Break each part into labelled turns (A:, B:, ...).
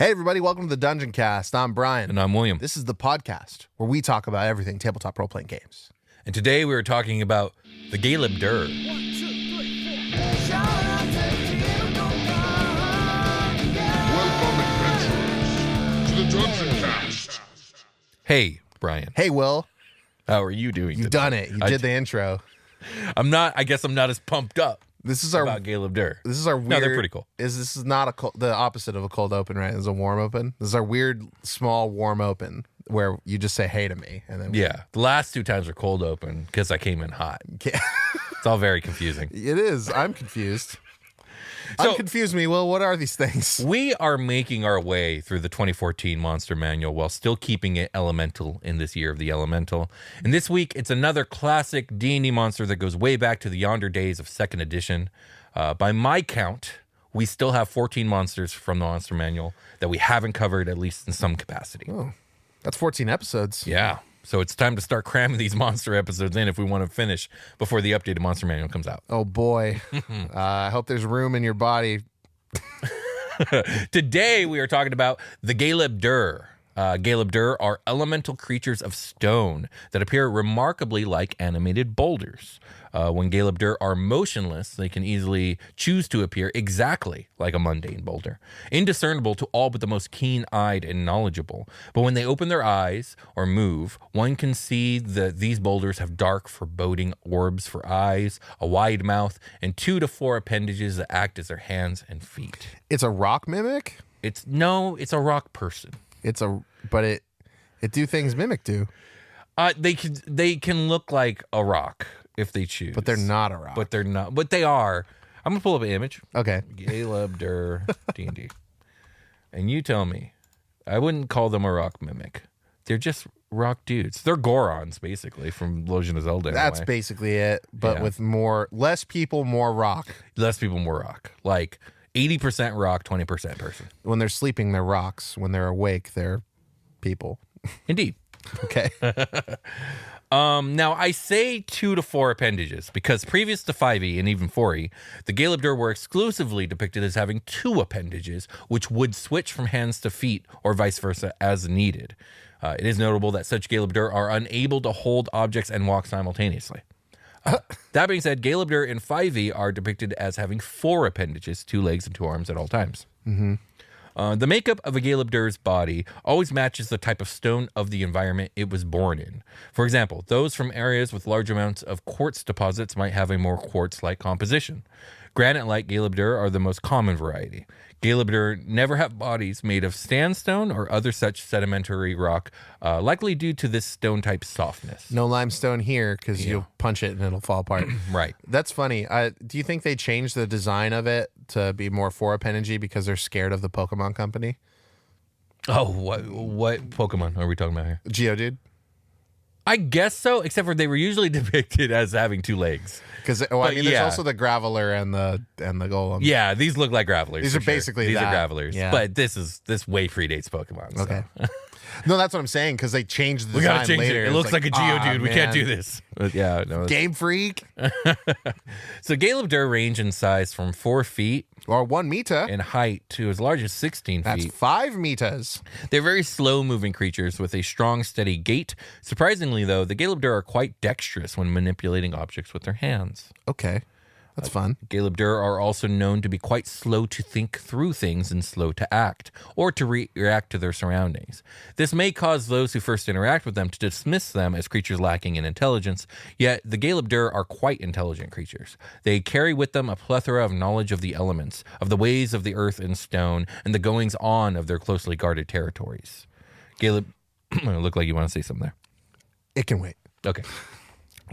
A: Hey, everybody, welcome to the Dungeon Cast. I'm Brian.
B: And I'm William.
A: This is the podcast where we talk about everything tabletop role-playing games.
B: And today we were talking about the Galeb Dur.
C: Welcome, adventurers, to the Dungeon Cast.
B: Hey, Brian.
A: Hey, Will.
B: How are you doing
A: You've
B: today?
A: done it. You did the intro.
B: I guess I'm not as pumped up
A: This is our
B: about Galeb Dur.
A: This is our weird.
B: No, they're pretty cool.
A: This is not the opposite of a cold open, right? This is a warm open. This is our weird, small warm open where you just say hey to me, and then
B: Yeah. The last two times were cold open because I came in hot. It's all very confusing.
A: It is. I'm confused.
B: So-
A: Unconfuse me, Will. What are these things?
B: We are making our way through the 2014 Monster Manual while still keeping it elemental in this year of the elemental. And this week, it's another classic D&D monster that goes way back to the yonder days of 2nd edition. By my count, we still have 14 monsters from the Monster Manual that we haven't covered, at least in some capacity.
A: That's 14 episodes.
B: Yeah. So it's time to start cramming these monster episodes in if we want to finish before the updated Monster Manual comes out.
A: Oh boy. I hope there's room in your body.
B: Today, we are talking about the Galeb Dur. Galeb Dur are elemental creatures of stone that appear remarkably like animated boulders. When Galeb Dur are motionless, they can easily choose to appear exactly like a mundane boulder, indiscernible to all but the most keen-eyed and knowledgeable. But when they open their eyes or move, one can see that these boulders have dark, foreboding orbs for eyes, a wide mouth, and 2 to 4 appendages that act as their hands and feet.
A: It's a rock mimic.
B: It's a rock person.
A: But it do things mimic do.
B: They can look like a rock if they choose,
A: But they're not a rock.
B: But they're not. But they are. I'm gonna pull up an image.
A: Okay.
B: Galeb Dur D&D, and you tell me. I wouldn't call them a rock mimic. They're just rock dudes. They're Gorons, basically, from Legend of Zelda.
A: That's
B: anyway.
A: basically it, but
B: Yeah.
A: with less people, more rock.
B: Less people, more rock. Like 80% rock, 20% person.
A: When they're sleeping, they're rocks. When they're awake, they're people.
B: Indeed.
A: Okay.
B: Now, I say 2 to 4 appendages because previous to 5e and even 4e, the Galeb Dur were exclusively depicted as having 2 appendages, which would switch from hands to feet or vice versa as needed. It is notable that such Galeb Dur are unable to hold objects and walk simultaneously. That being said, Galeb Dur in 5e are depicted as having 4 appendages, 2 legs and 2 arms at all times. The makeup of a Galeb Dur's body always matches the type of stone of the environment it was born in. For example, those from areas with large amounts of quartz deposits might have a more quartz-like composition. Granite-like Galeb Dur are the most common variety. Galeb Dur never have bodies made of sandstone or other such sedimentary rock, likely due to this stone-type softness.
A: No limestone here because you'll punch it and it'll fall apart.
B: Right.
A: That's funny. Do you think they changed the design of it to be more 4 appendagey because they're scared of the Pokemon Company?
B: Oh, what Pokemon are we talking about here?
A: Geodude?
B: I guess so, except for they were usually depicted as having 2 legs.
A: Because
B: But
A: there's
B: yeah.
A: also the Graveler and the Golem.
B: Yeah, these look like Gravelers.
A: These
B: for
A: are
B: sure.
A: basically
B: these
A: that.
B: are Gravelers.
A: Yeah.
B: But this way predates Pokemon. So.
A: Okay. No, that's what I'm saying because they changed the
B: We
A: design
B: gotta change
A: later.
B: it. It
A: It's
B: looks like a Geodude. We can't
A: man.
B: do this. But yeah, no.
A: Game Freak
B: So Galeb Dur range in size from 4 feet
A: or 1 meter.
B: in height to as large as 16
A: That's
B: feet.
A: 5 meters.
B: They're very slow-moving creatures with a strong, steady gait. Surprisingly, though, the Galeb Dur are quite dexterous when manipulating objects with their hands.
A: Okay. That's fun.
B: Galeb Dur are also known to be quite slow to think through things and slow to act, or to react to their surroundings. This may cause those who first interact with them to dismiss them as creatures lacking in intelligence, yet the Galeb Dur are quite intelligent creatures. They carry with them a plethora of knowledge of the elements, of the ways of the earth and stone, and the goings-on of their closely guarded territories. Galeb, look like you want to say something there.
A: It can wait.
B: Okay.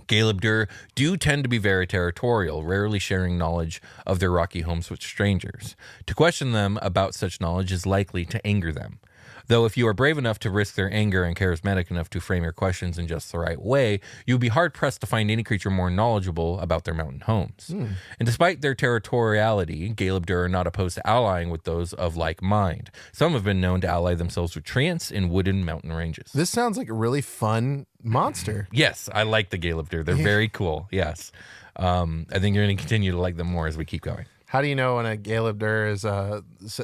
B: Galeb Dur do tend to be very territorial, rarely sharing knowledge of their rocky homes with strangers. To question them about such knowledge is likely to anger them. Though if you are brave enough to risk their anger and charismatic enough to frame your questions in just the right way, you would be hard-pressed to find any creature more knowledgeable about their mountain homes. And despite their territoriality, Galeb Dur are not opposed to allying with those of like mind. Some have been known to ally themselves with treants in wooded mountain ranges.
A: This sounds like a really fun monster.
B: Yes, I like the Galeb Dur. They're very cool. Yes. I think you're going to continue to like them more as we keep going.
A: How do you know when a Caleb Durr has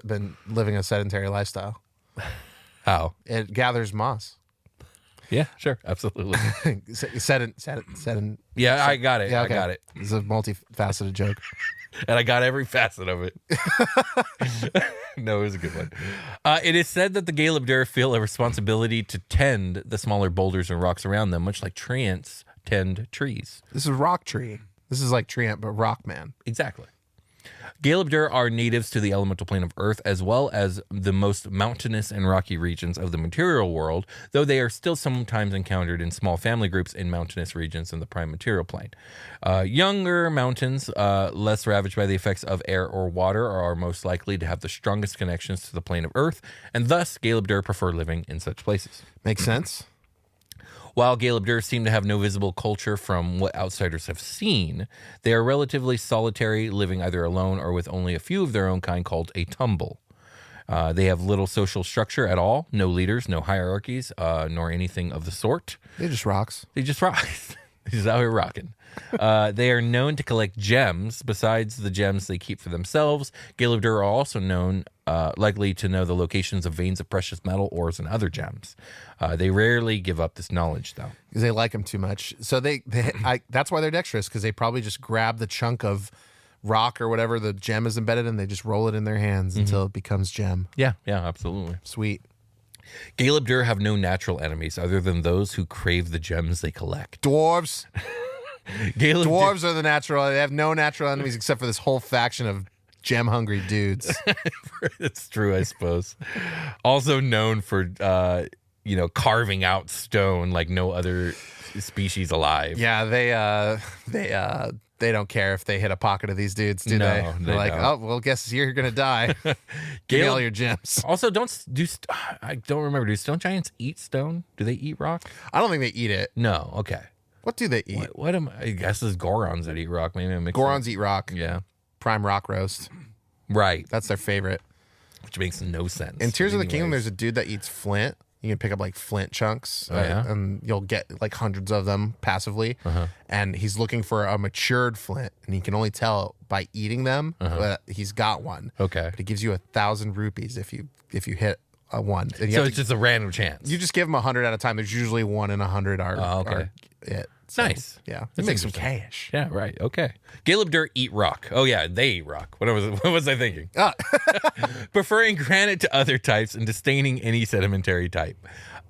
A: been living a sedentary lifestyle?
B: How?
A: It gathers moss.
B: Yeah, sure, absolutely. Yeah, I got it.
A: Yeah,
B: I got it.
A: It's a multifaceted joke.
B: And I got every facet of it. No, it was a good one. It is said that the Caleb Durr feel a responsibility to tend the smaller boulders and rocks around them, much like tree ants tend trees.
A: This is rock tree. This is like tree ant, but rock man.
B: Exactly. Caleb Durr are natives to the elemental plane of Earth, as well as the most mountainous and rocky regions of the material world, though they are still sometimes encountered in small family groups in mountainous regions in the prime material plane. Younger mountains, less ravaged by the effects of air or water, are most likely to have the strongest connections to the plane of Earth, and thus Caleb Durr prefer living in such places.
A: Makes sense.
B: While Caleb Durr seem to have no visible culture from what outsiders have seen, they are relatively solitary, living either alone or with only a few of their own kind called a tumble. They have little social structure at all, no leaders, no hierarchies, nor anything of the sort.
A: They just rocks.
B: They just rock. He's out here rocking. They are known to collect gems. Besides the gems they keep for themselves, Caleb Durr are also known, likely to know the locations of veins of precious metal, ores, and other gems. They rarely give up this knowledge, though.
A: Because they like them too much. So that's why they're dexterous, because they probably just grab the chunk of rock or whatever the gem is embedded in, they just roll it in their hands until it becomes gem.
B: Yeah, absolutely.
A: Sweet.
B: Caleb Durr have no natural enemies other than those who crave the gems they collect.
A: Dwarves.
B: Caleb
A: Dwarves are the natural. They have no natural enemies except for this whole faction of gem-hungry dudes.
B: It's true, I suppose. Also known for, carving out stone like no other species alive.
A: Yeah, they don't care if they hit a pocket of these dudes, do
B: No,
A: they?
B: they
A: They're like,
B: don't.
A: oh, well, guess you're gonna die. Give me all your gems.
B: Also, I don't remember. Do stone giants eat stone? Do they eat rock?
A: I don't think they eat it.
B: No. Okay.
A: What do they eat?
B: What am I guess it's Gorons that eat rock. Maybe I mixed
A: Gorons eat rock.
B: Yeah.
A: Prime rock roast.
B: Right.
A: That's their favorite.
B: Which makes no sense.
A: In Tears of the Kingdom,
B: Anyways.
A: there's a dude that eats flint. You can pick up like flint chunks,
B: yeah?
A: and you'll get like hundreds of them passively. And he's looking for a matured flint, and he can only tell by eating them that he's got one.
B: Okay.
A: But he gives you 1,000 rupees if you hit a one. And you
B: So
A: have
B: it's
A: to-
B: just a random chance.
A: you just give them 100 at a time. There's usually 1 in 100 are,
B: okay.
A: are it. So,
B: Nice.
A: Yeah, you
B: That's
A: make some
B: interesting.
A: cash.
B: Yeah, right. Okay. Caleb Durr eat rock. Oh yeah, they eat rock. What was I thinking? Preferring granite to other types and disdaining any sedimentary type.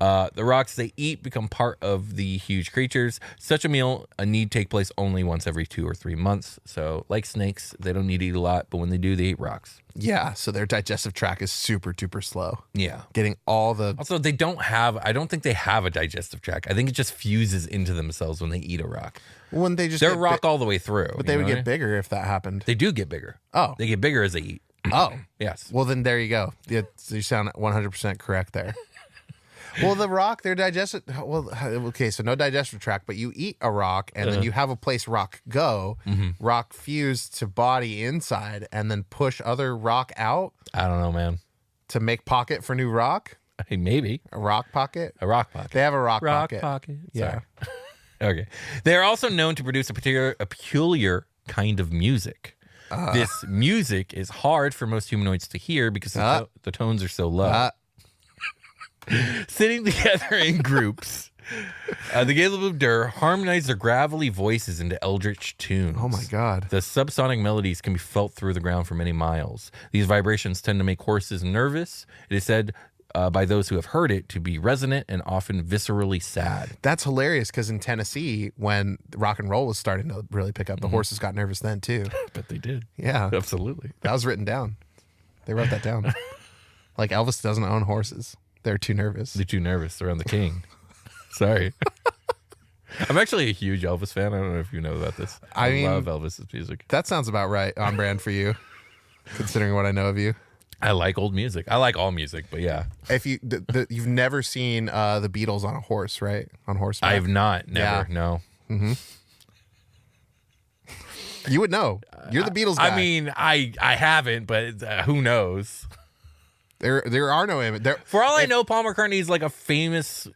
B: The rocks they eat become part of the huge creatures. Such a meal need take place only once every 2 or 3 months. So, like snakes, they don't need to eat a lot, but when they do, they eat rocks.
A: Yeah, so their digestive tract is super duper slow.
B: Yeah.
A: Getting all the
B: Also, I don't think they have a digestive tract. I think it just fuses into themselves when they eat a rock.
A: when they just
B: They're
A: get
B: rock all the way through.
A: but they would get bigger if that happened.
B: They do get bigger.
A: Oh.
B: They get bigger as they eat.
A: Oh,
B: Yes.
A: well then there you go. Yeah, you sound 100% correct there. Well, the rock, their digestive. Well, okay, so no digestive tract, but you eat a rock, and then you have a place rock go. Rock fuse to body inside, and then push other rock out
B: I don't know, man.
A: to make pocket for new rock.
B: Hey, maybe
A: A rock pocket.
B: a rock pocket.
A: They have a rock,
B: Rock
A: pocket.
B: pocket.
A: Yeah.
B: Okay. They are also known to produce a peculiar kind of music. This music is hard for most humanoids to hear because the tones are so low. Sitting together in groups, the Caleb Durr harmonize their gravelly voices into eldritch tunes.
A: Oh my God.
B: The subsonic melodies can be felt through the ground for many miles. These vibrations tend to make horses nervous. It is said by those who have heard it to be resonant and often viscerally sad.
A: That's hilarious because in Tennessee, when rock and roll was starting to really pick up, the horses got nervous then too.
B: But they did.
A: Yeah,
B: Absolutely.
A: that was written down. They wrote that down. Like Elvis doesn't own horses. They're too nervous.
B: They're too nervous around the king. Sorry. I'm actually a huge Elvis fan. I don't know if you know about this.
A: I mean-
B: love Elvis's music.
A: That sounds about right on brand for you, considering what I know of you.
B: I like old music. I like all music, but yeah.
A: If you you've never seen the Beatles on a horse, right? On horseback.
B: I've not. Never.
A: Yeah.
B: No.
A: You would know. You're the Beatles guy.
B: I mean, I haven't, but who knows?
A: there are no images.
B: For all I know, Paul McCartney is like a famous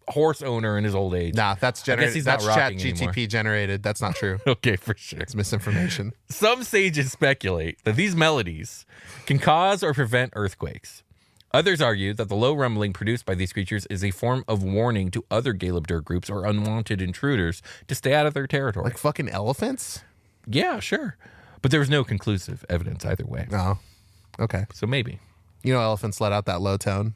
B: horse owner in his old age.
A: Nah, that's
B: guess
A: generated.
B: he's
A: That's
B: not
A: Chat
B: rocking anymore.
A: GTP generated. That's not true.
B: Okay, for sure.
A: It's misinformation.
B: Some sages speculate that these melodies can cause or prevent earthquakes. Others argue that the low rumbling produced by these creatures is a form of warning to other Galeb-Dur groups or unwanted intruders to stay out of their territory.
A: Like fucking elephants?
B: Yeah, sure. But there was no conclusive evidence either way.
A: Oh, okay.
B: So maybe.
A: You know, elephants let out that low tone.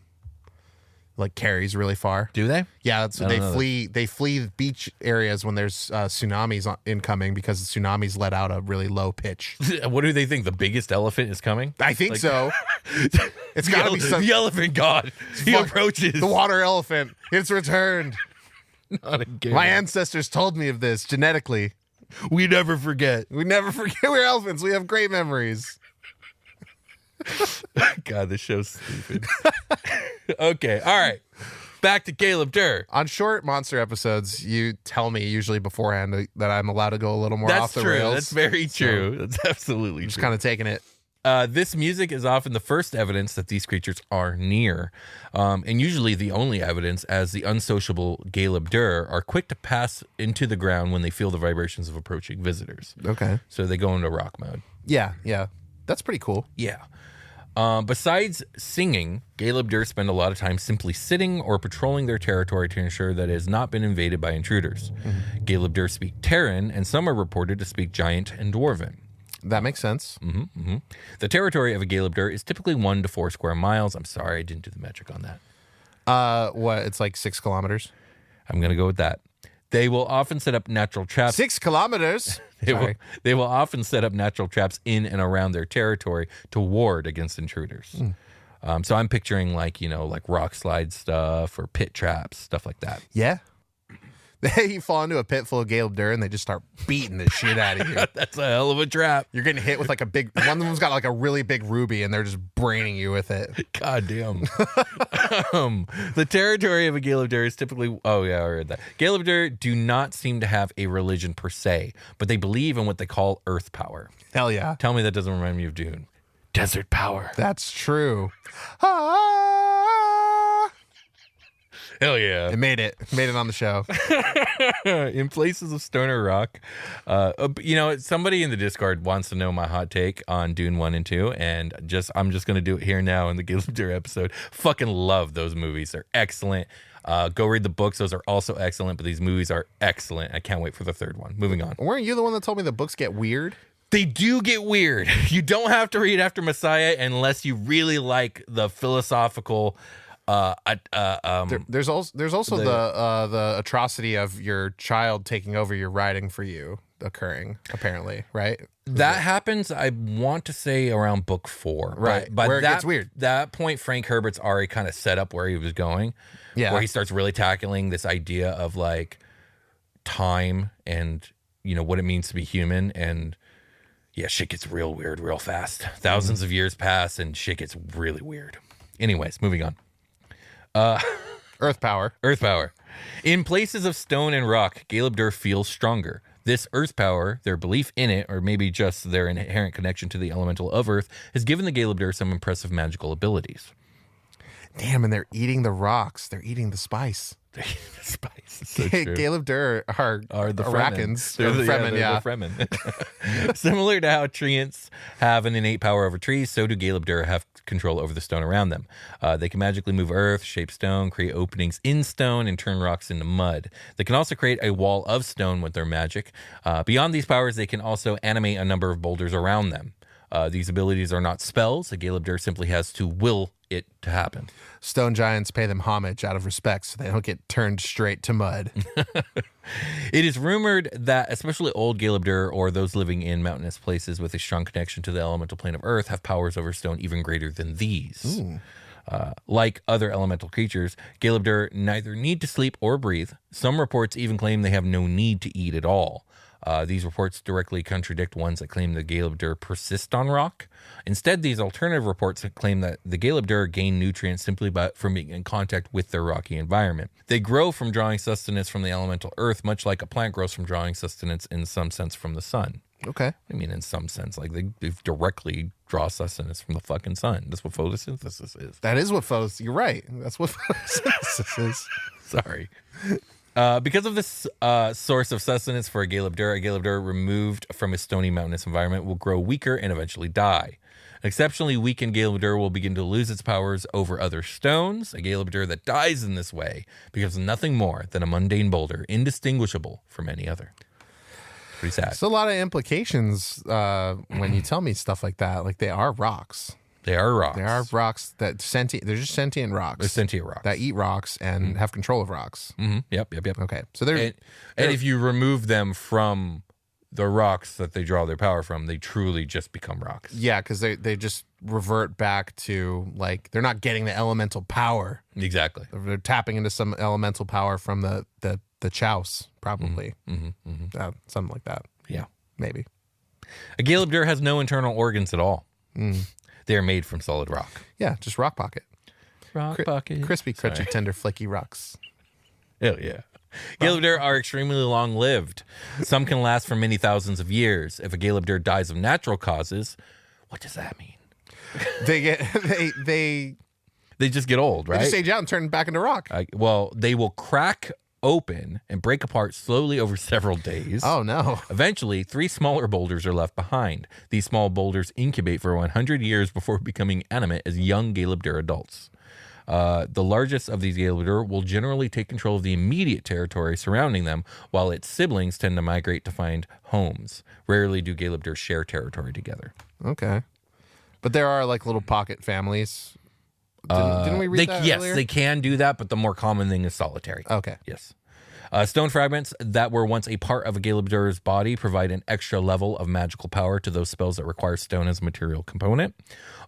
A: Like carries really far.
B: Do they?
A: Yeah, that's,
B: I
A: they
B: don't know
A: flee. They flee beach areas when there's tsunamis incoming because the tsunamis let out a really low pitch.
B: What do they think? The biggest elephant is coming?
A: I think so. It's
B: The
A: got to be some,
B: the elephant god. He
A: fuck-
B: approaches.
A: the water elephant. It's returned.
B: Not again.
A: My ancestors told me of this genetically.
B: We never forget.
A: We never forget we're elephants. We have great memories.
B: God, this show's stupid. Okay, all right. Back to Galeb-Dur.
A: On short monster episodes, you tell me usually beforehand that I'm allowed to go a little more
B: That's
A: off the
B: true.
A: rails.
B: That's very true. That's absolutely
A: Just
B: true.
A: kind of taking it.
B: This music is often the first evidence that these creatures are near, and usually the only evidence, as the unsociable Galeb-Dur are quick to pass into the ground when they feel the vibrations of approaching visitors.
A: Okay.
B: So they go into rock mode.
A: Yeah, yeah. That's pretty cool.
B: Yeah. Besides singing, Galeb-Dur spend a lot of time simply sitting or patrolling their territory to ensure that it has not been invaded by intruders. Galeb-Dur speak Terran, and some are reported to speak Giant and Dwarven.
A: That makes sense.
B: The territory of a Galeb-Dur is typically 1 to 4 square miles. I'm sorry, I didn't do the metric on that.
A: What? It's like 6 kilometers.
B: I'm going to go with that. They will often set up natural traps.
A: 6 kilometers. Sorry.
B: They will often set up natural traps in and around their territory to ward against intruders. So I'm picturing like rock slide stuff or pit traps, stuff like that.
A: Yeah. You fall into a pit full of Galeb-Dur and they just start beating the shit out of you.
B: That's a hell of a trap.
A: You're getting hit with like a big one of them's got like a really big ruby and they're just braining you with it.
B: God damn. The territory of a Galeb-Dur is typically, oh yeah, I read that. Galeb-Dur do not seem to have a religion per se, but they believe in what they call earth power.
A: Hell yeah.
B: Tell me that doesn't remind me of Dune. Desert power.
A: That's true. Ah!
B: Hell yeah.
A: It made it. Made it on the show.
B: In places of stoner rock, somebody in the Discord wants to know my hot take on Dune 1 and 2, and I'm just going to do it here now in the Galeb-Dur episode. Fucking love those movies. They're excellent. Go read the books. Those are also excellent, but these movies are excellent. I can't wait for the third one. Moving on.
A: Weren't you the one that told me the books get weird?
B: They do get weird. You don't have to read After Messiah unless you really like the philosophical...
A: There's also the atrocity of your child taking over your writing for you occurring, apparently, right?
B: That happens, I want to say, around book 4.
A: Right,
B: But
A: where it
B: that,
A: gets weird.
B: That point, Frank Herbert's already kind of set up where he was going.
A: Yeah.
B: Where he starts really tackling this idea of like time and, what it means to be human. And yeah, shit gets real weird real fast. Thousands of years pass and shit gets really weird. Anyways, moving on.
A: Earth power.
B: Earth power. In places of stone and rock, Galeb-Dur feels stronger. This earth power, their belief in it, or maybe just their inherent connection to the elemental of earth, has given the Galeb-Dur some impressive magical abilities.
A: Damn, and they're eating the rocks. They're eating the spice.
B: Spice. So true.
A: Galeb-Dur are
B: the
A: Arakans.
B: They're the
A: Fremen, yeah.
B: They're the Fremen. Similar to how treants have an innate power over trees, so do Galeb-Dur have control over the stone around them. They can magically move earth, shape stone, create openings in stone, and turn rocks into mud. They can also create a wall of stone with their magic. Beyond these powers, they can also animate a number of boulders around them. These abilities are not spells. The Galeb-Dur simply has to will it to happen.
A: Stone giants pay them homage out of respect so they don't get turned straight to mud.
B: It is rumored that especially old Galeb-Dur or those living in mountainous places with a strong connection to the elemental plane of earth have powers over stone even greater than these. Like other elemental creatures, Galeb-Dur neither need to sleep or breathe. Some reports even claim they have no need to eat at all. These reports directly contradict ones that claim the Galeb-Dur persist on rock. Instead, these alternative reports claim that the Galeb-Dur gain nutrients simply from being in contact with their rocky environment. They grow from drawing sustenance from the elemental earth, much like a plant grows from drawing sustenance in some sense from the sun.
A: Okay.
B: I mean, in some sense, like they directly draw sustenance from the fucking sun. That's what photosynthesis is.
A: That is what you're right. That's what photosynthesis is.
B: Sorry. Because of this source of sustenance for a Galebdur removed from its stony mountainous environment will grow weaker and eventually die. An exceptionally weakened Galebdur will begin to lose its powers over other stones. A Galebdur that dies in this way becomes nothing more than a mundane boulder, indistinguishable from any other. Pretty sad.
A: It's a lot of implications when you tell me stuff like that. Like they are rocks.
B: They are rocks.
A: They are rocks that sentient. They're just sentient rocks.
B: They're sentient rocks.
A: that eat rocks and have control of rocks.
B: Mm-hmm. Yep.
A: Okay, so they're
B: And if you remove them from the rocks that they draw their power from, they truly just become rocks.
A: yeah, because they just revert back to like they're not getting the elemental power.
B: Exactly.
A: They're tapping into some elemental power from the chouse, probably. Something like that.
B: Yeah.
A: Maybe.
B: A Galebdur has no internal organs at all. They are made from solid rock.
A: Yeah, just rock pocket.
B: Rock bucket.
A: Crispy, crunchy, tender, flaky rocks.
B: Hell yeah. Galebdur are extremely long-lived. Some can last for many thousands of years. If a Galebdur dies of natural causes, what does that mean?
A: They
B: They just get old, right?
A: just age out and turn back into rock.
B: Well, they will crack open and break apart slowly over several days.
A: Oh no.
B: Eventually, 3 smaller boulders are left behind. These small boulders incubate for 100 years before becoming animate as young Galebdur adults. The largest of these Galebdur will generally take control of the immediate territory surrounding them, while its siblings tend to migrate to find homes. Rarely do Galebdur share territory together.
A: Okay. But there are like little pocket families. Didn't we read that
B: Yes,
A: earlier?
B: they can do that, but the more common thing is solitary.
A: Okay.
B: Yes. Stone fragments that were once a part of a Galebdur's body provide an extra level of magical power to those spells that require stone as a material component.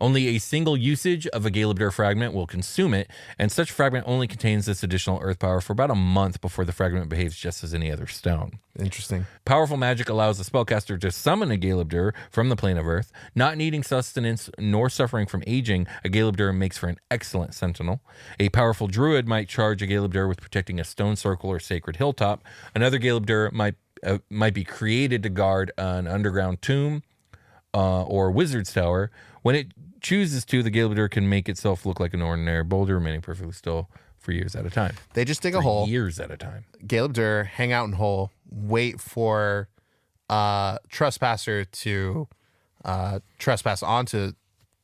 B: Only a single usage of a Galebdur fragment will consume it, and such fragment only contains this additional earth power for about a month before the fragment behaves just as any other stone.
A: Interesting.
B: Powerful magic allows the spellcaster to summon a Galebdur from the plane of earth. Not needing sustenance nor suffering from aging, a Galebdur makes for an excellent sentinel. A powerful druid might charge a Galebdur with protecting a stone circle or sacred hilltop. Another Galebdur might be created to guard an underground tomb or wizard's tower. When it chooses to, the Galebdur can make itself look like an ordinary boulder, remaining perfectly still for years at a time.
A: They just dig a hole.
B: Years at a time.
A: Galebdur hang out in hole, wait for trespasser to trespass onto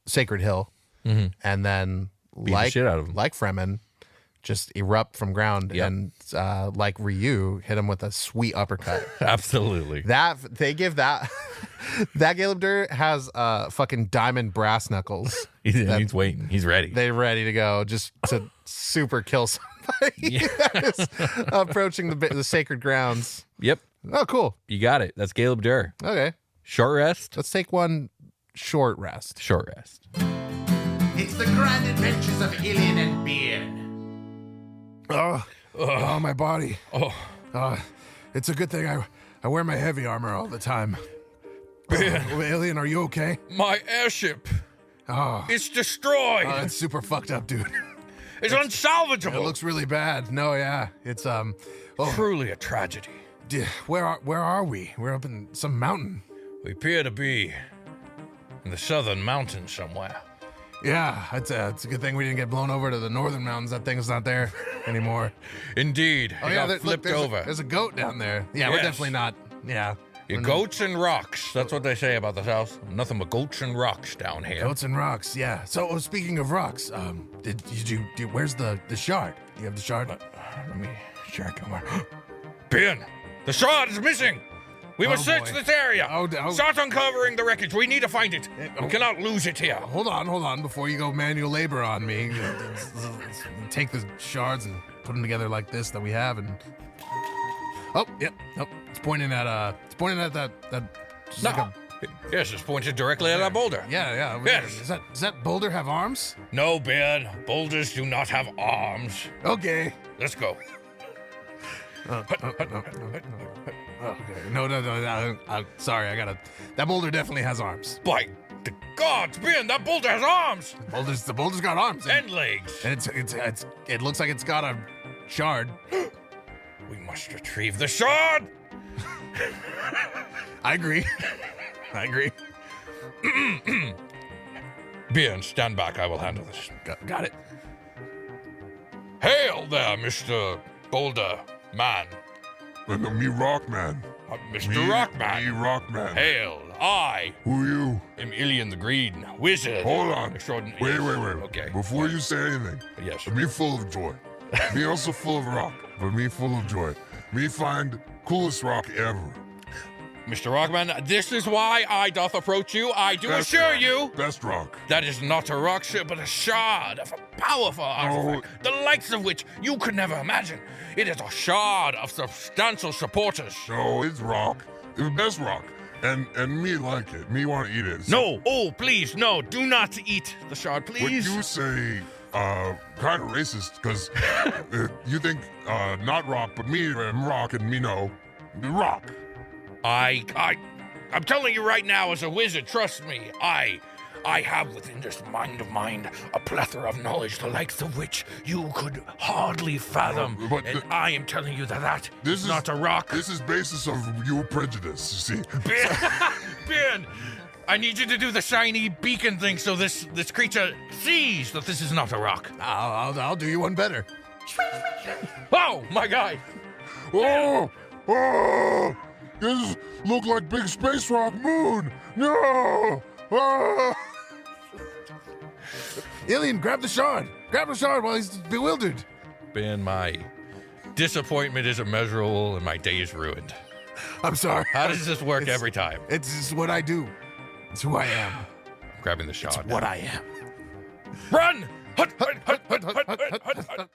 A: Sacred Hill, and then
B: the shit out of 'em.
A: like Fremen, just erupt from ground and like Ryu hit him with a sweet uppercut.
B: Absolutely.
A: That they give that that Galebdur has fucking diamond brass knuckles.
B: He's waiting. He's ready.
A: They're ready to go just to super kill somebody that is approaching the sacred grounds.
B: Yep.
A: Oh, cool.
B: You got it. That's Galebdur.
A: Okay.
B: Short rest.
A: Let's take one short rest.
B: Short rest.
D: It's the grand adventures of Ilian and Beard.
E: Oh, my body. It's a good thing I wear my heavy armor all the time. Alien, are you okay?
F: My airship.
E: Oh,
F: It's destroyed.
E: it's super fucked up, dude.
F: it's
E: It
F: unsalvageable.
E: looks really bad. No, yeah. It's
F: Truly a tragedy.
E: where are we? We're up in some mountain.
F: We appear to be in the southern mountains somewhere.
E: Yeah, it's a good thing we didn't get blown over to the northern mountains. That thing's not there anymore.
F: Indeed.
E: Oh
F: it
E: yeah,
F: got flipped
E: there's
F: over.
E: There's a goat down there. Yeah, we're
F: Yes.
E: definitely not. Yeah,
F: Your goats and rocks. That's what they say about the south. Nothing but goats and rocks down here.
E: goats and rocks. Yeah. So speaking of rocks, did you where's the shard? You have the shard?
F: Let me check. Ben, the shard is missing. We must search
E: boy.
F: this area.
E: Oh.
F: Start uncovering the wreckage. We need to find it. We cannot lose it here.
E: Hold on, before you go manual labor on me. Take the shards and put them together like this that we have, and oh, yep, nope. It's pointing at that. Just
F: No.
E: like a,
F: Yes, it's pointed directly at our boulder.
E: yeah.
F: Yes.
E: Does that boulder have arms?
F: No, Ben. Boulders do not have arms.
E: Okay.
F: Let's go.
E: Okay. No. Sorry, that boulder definitely has arms.
F: By the gods, Ben, that boulder has arms
E: The boulder's got arms.
F: and legs.
E: And it looks like it's got a shard.
F: We must retrieve the shard.
E: I agree. I agree.
F: Ben, stand back. I will handle this.
E: Got it.
F: Hail there, Mr. Boulder Man.
C: Me Rockman.
F: Mr.
C: Me
F: Rockman.
C: Rockman.
F: Hail, I
C: Who you?
F: am Ilian the Green, wizard.
C: Hold on.
F: Extraordinary.
C: Wait.
F: Okay.
C: Before you say anything,
F: Yes.
C: me full of joy. Me also full of rock, but me full of joy. Me find coolest rock ever.
F: Mr. Rockman, this is why I doth approach you. I do
C: Best
F: assure
C: rock.
F: you
C: Best rock.
F: that is not a rock, sir, but a shard of a powerful artifact, the likes of which you could never imagine. It is a shard of substantial supporters.
C: No, it's rock. It's best rock. And me like it. Me want to eat it.
F: No, oh, please, no, do not eat the shard,
C: What
F: please.
C: you say, kind of racist, because you think not rock, but me am rock, and me know rock.
F: I'm telling you right now, as a wizard, trust me, I have within this mind of mine a plethora of knowledge, the likes of which you could hardly fathom.
C: No, but
F: And I am telling you that
C: This
F: is
C: is
F: not a rock.
C: This is basis of your prejudice. You see,
F: Ben, I need you to do the shiny beacon thing so this creature sees that this is not a rock.
E: I'll do you one better.
F: Oh, my guy.
C: oh, this look like big space rock moon. No. Ah.
E: Ilian, grab the shard. Grab the shard while he's bewildered.
F: Ben, my disappointment is immeasurable and my day is ruined.
E: I'm sorry.
F: How does this work every time?
E: It's just what I do. It's who I am.
F: I'm grabbing the shot.
E: What I am.
F: Run! Hut, hut, hut, hut, hut, hut, hut, hut.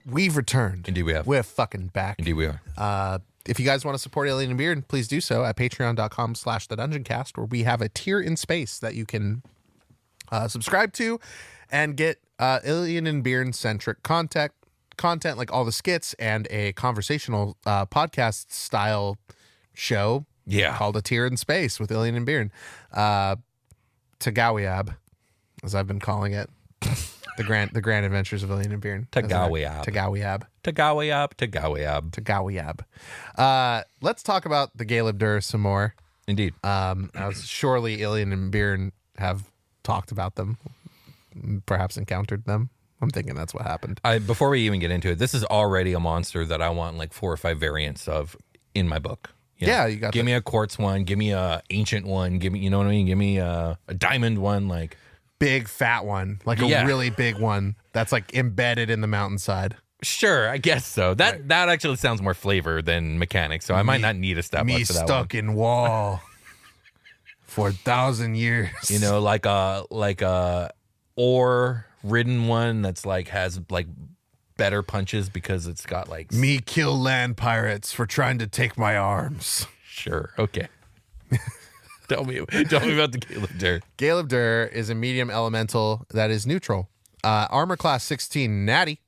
A: We've returned.
B: Indeed we have.
A: We're fucking back.
B: Indeed we are.
A: If you guys want to support Alien and Beard, please do so at patreon.com/thedungeoncast, where we have a tier in space that you can subscribe to and get Alien and Beard centric content like all the skits and a conversational podcast style show
B: Yeah.
A: called A Tier in Space with Alien and Beard. Tagawiab, as I've been calling it. The grand adventures of Alien and Beard.
B: Tagawiab.
A: Tagawiab.
B: Tagawiab.
A: Tagawiab. Let's talk about the Galeb Dur some more.
B: Indeed.
A: As surely Alien and Beard have talked about them, perhaps encountered them. I'm thinking that's what happened.
B: Before we even get into it, this is already a monster that I want like 4 or 5 variants of in my book. You know?
A: Yeah, you got
B: Give me a quartz one. Give me a ancient one. Give me, you know what I mean? Give me a diamond one. Like,
A: big fat one, like a
B: Yeah.
A: really big one that's like embedded in the mountainside.
B: sure, I guess so. That actually sounds more flavor than mechanics, so I might not need a step
A: Me
B: up for that
A: stuck in wall for 1,000 years.
B: one. You know, like a ore ridden one that's like has like better punches because it's got like
A: Me kill land pirates for trying to take my arms.
B: Sure, okay. Tell me about the Galeb Dur.
A: Galeb Dur is a medium elemental that is neutral. Armor class 16, natty.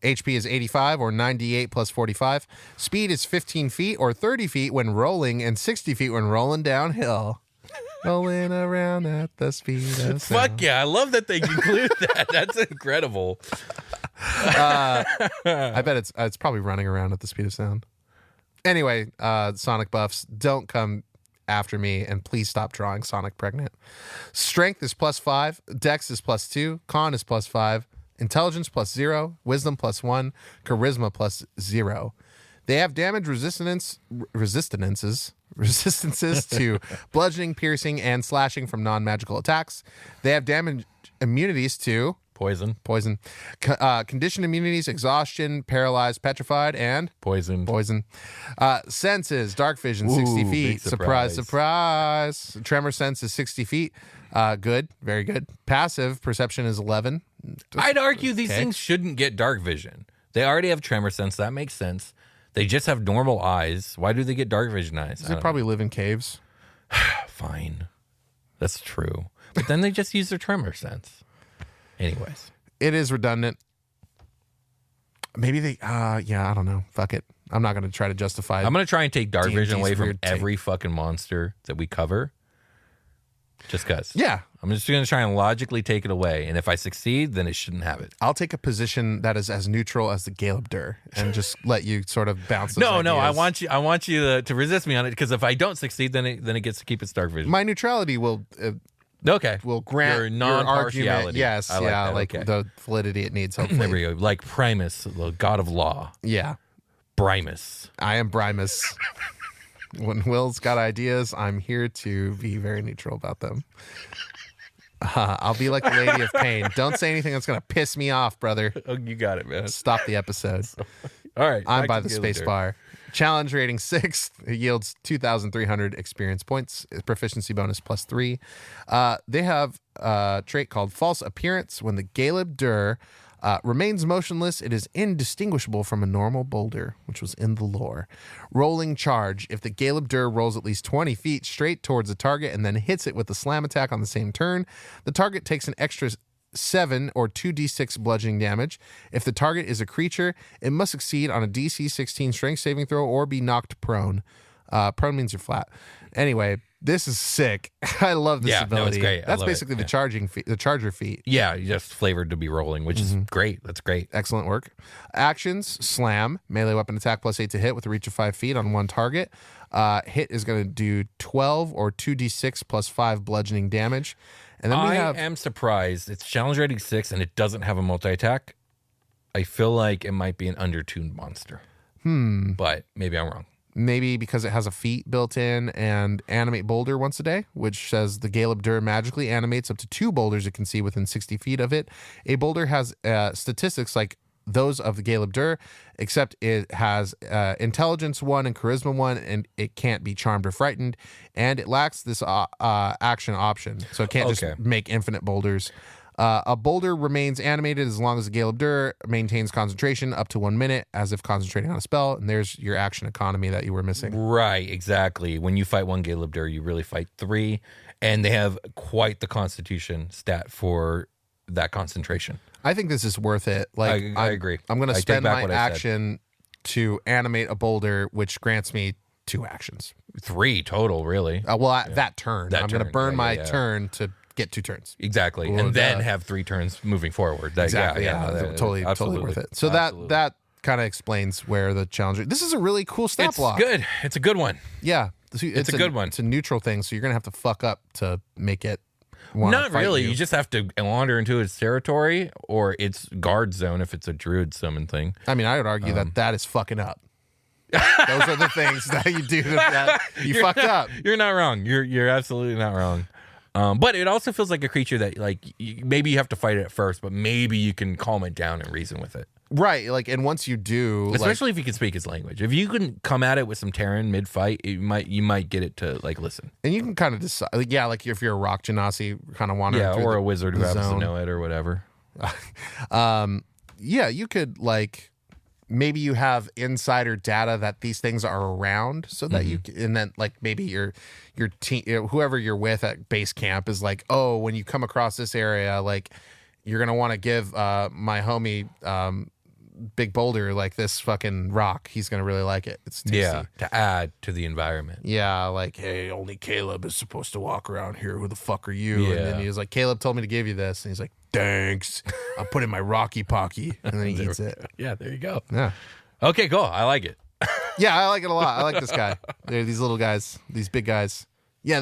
A: HP is 85 or 98 plus 45. Speed is 15 feet or 30 feet when rolling and 60 feet when rolling downhill. Rolling around at the speed of sound.
B: Fuck yeah, I love that they include that. That's incredible.
A: I bet it's probably running around at the speed of sound. Anyway, Sonic buffs, don't come after me, and please stop drawing Sonic pregnant. Strength is +5, Dex is +2, Con is +5, Intelligence +0, Wisdom +1, Charisma +0. They have damage resistances to bludgeoning, piercing, and slashing from non-magical attacks. They have damage immunities to
B: Poison.
A: condition immunities, exhaustion, paralyzed, petrified, and
B: Poison.
A: senses, dark vision, 60
B: Ooh,
A: feet.
B: big
A: Surprise,
B: surprise.
A: surprise. Tremor sense is 60 feet. Good, very good. Passive perception is 11.
B: I'd argue these
A: Okay.
B: things shouldn't get dark vision. They already have tremor sense. That makes sense. They just have normal eyes. Why do they get dark vision eyes?
A: They probably live in caves.
B: Fine. That's true. But then they just use their tremor sense. Anyways.
A: It is redundant. Maybe they, I don't know. Fuck it. I'm not going to try to justify.
B: I'm going to try and take dark
A: D&D's
B: vision away from
A: weird take.
B: every fucking monster that we cover. Just because.
A: Yeah.
B: I'm just going to try and logically take it away. And if I succeed, then it shouldn't have it.
A: I'll take a position that is as neutral as the Galeb Dur and just let you sort of bounce. Those
B: No,
A: ideas.
B: I want you to resist me on it, because if I don't succeed, then it gets to keep its dark vision.
A: My neutrality will
B: Okay.
A: grant
B: your
A: your
B: non-partiality.
A: argument. Yes,
B: I like
A: yeah,
B: that.
A: like
B: Okay.
A: the validity it needs.
B: There
A: Hopefully,
B: we go. Like Primus, the god of law.
A: yeah.
B: Primus.
A: I am Brimus. When Will's got ideas, I'm here to be very neutral about them. I'll be like the Lady of Pain. Don't say anything that's gonna piss me off, brother.
B: Oh, you got it, man.
A: Stop the episode.
B: All right.
A: I'm
B: back
A: by
B: to
A: the
B: Galen
A: space
B: Dur.
A: bar. Challenge rating 6. It yields 2,300 experience points. Proficiency bonus +3. They have a trait called False Appearance. When the Galeb Dur remains motionless, it is indistinguishable from a normal boulder, which was in the lore. Rolling Charge. If the Galeb Dur rolls at least 20 feet straight towards the target and then hits it with a slam attack on the same turn, the target takes an extra 7 or 2d6 bludgeoning damage. If the target is a creature, it must succeed on a DC 16 strength saving throw or be knocked prone. Prone means you're flat. Anyway, this is sick. I love this
B: Yeah, no, it's
A: ability.
B: great. I
A: That's
B: love it.
A: basically
B: Yeah.
A: the charger feat.
B: Yeah, you just flavored to be rolling, which is great. That's great.
A: Excellent work. Actions: Slam, melee weapon attack +8 to hit with a reach of 5 feet on one target. Hit is going to do 12 or 2d6 +5 bludgeoning damage. And then we
B: I
A: have
B: am surprised. It's challenge rating 6 and it doesn't have a multi-attack. I feel like it might be an undertuned monster. But maybe I'm wrong.
A: maybe because it has a feat built in and animate boulder once a day, which says the Galeb Dur magically animates up to 2 boulders it can see within 60 feet of it. A boulder has statistics like those of the Galeb Dur, except it has intelligence 1 and charisma 1, and it can't be charmed or frightened, and it lacks this action option, so it can't just make infinite boulders. A boulder remains animated as long as the Galeb Dur maintains concentration up to 1 minute, as if concentrating on a spell. And there's your action economy that you were missing.
B: Right, exactly. When you fight 1 Galeb Dur, you really fight 3, and they have quite the constitution stat for that concentration.
A: I think this is worth it. Like
B: I agree.
A: I'm going to
B: I take
A: spend
B: back
A: my
B: what I said.
A: action to animate a boulder, which grants me 2 actions.
B: 3 total, really.
A: That turn.
B: That
A: I'm going to
B: turn,
A: burn
B: yeah,
A: my
B: yeah.
A: turn to get 2 turns.
B: Exactly,
A: Well,
B: and then
A: duh.
B: have 3 turns moving forward. That,
A: Exactly.
B: Yeah,
A: Totally
B: absolutely.
A: worth it. So
B: Absolutely.
A: that kind of explains where the challenge. This is a really cool stat
B: it's
A: block.
B: good. It's a good one.
A: Yeah,
B: It's a good one.
A: It's a neutral thing, so you're gonna have to fuck up to make it. wanna
B: Not
A: fight
B: really.
A: You.
B: You just have to wander into its territory or its guard zone if it's a druid summon thing.
A: I mean, I would argue that is fucking up. Those are the things that you do that you fucked up.
B: You're not wrong. You're absolutely not wrong. But it also feels like a creature that maybe you have to fight it at first, but maybe you can calm it down and reason with it.
A: Right. Like, and once you do,
B: Especially if you can speak its language. If you can come at it with some Terran mid fight, you might get it to listen.
A: and you can kind of decide, like if you're a rock genasi, kind of wandering
B: Yeah,
A: through
B: or
A: the-
B: a wizard who
A: the
B: happens
A: zone.
B: to know it or whatever.
A: Yeah, you could maybe you have insider data that these things are around, so that you and then maybe your team, whoever you're with at base camp is like, oh, when you come across this area, you're gonna want to give my homie Big Boulder this fucking rock. He's gonna really like it. It's tasty.
B: Yeah, to add to the environment.
A: Yeah, hey, only Caleb is supposed to walk around here. Who the fuck are you?
B: Yeah.
A: And then he was like, Caleb told me to give you this. And he's like, thanks. I'll put it in my Rocky Pocky. And then he eats it.
B: Yeah, there you go.
A: Yeah.
B: Okay, cool. I like it.
A: Yeah, I like it a lot. I like this guy. They're these little guys, these big guys. Yeah,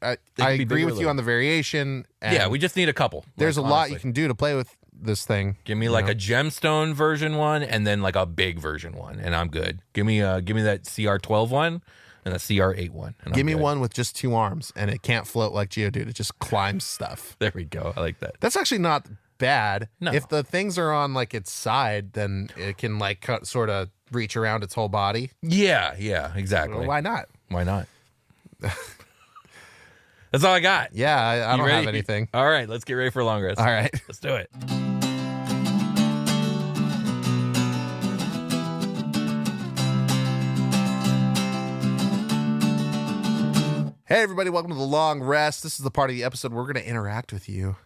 A: I
B: can be
A: agree
B: big or
A: with you
B: little.
A: on the variation. And
B: Yeah, we just need a couple.
A: there's a lot
B: honestly.
A: you can do to play with this thing.
B: Give me a gemstone version one and then a big version one, and I'm good. Give me that CR12 one and a CR8 one. And
A: Give
B: I'm
A: me
B: good.
A: one with just 2 arms, and it can't float like Geodude. It just climbs stuff.
B: There we go. I like that.
A: That's actually not bad.
B: No.
A: If the things are on its side, then it can sort of reach around its whole body.
B: Yeah, exactly.
A: Why not?
B: Why not? That's all I got.
A: Yeah, I
B: You
A: don't
B: ready?
A: have anything.
B: All right, let's get ready for a long rest.
A: All right.
B: Let's do it.
A: Hey, everybody, welcome to The Long Rest. This is the part of the episode where we're going to interact with you.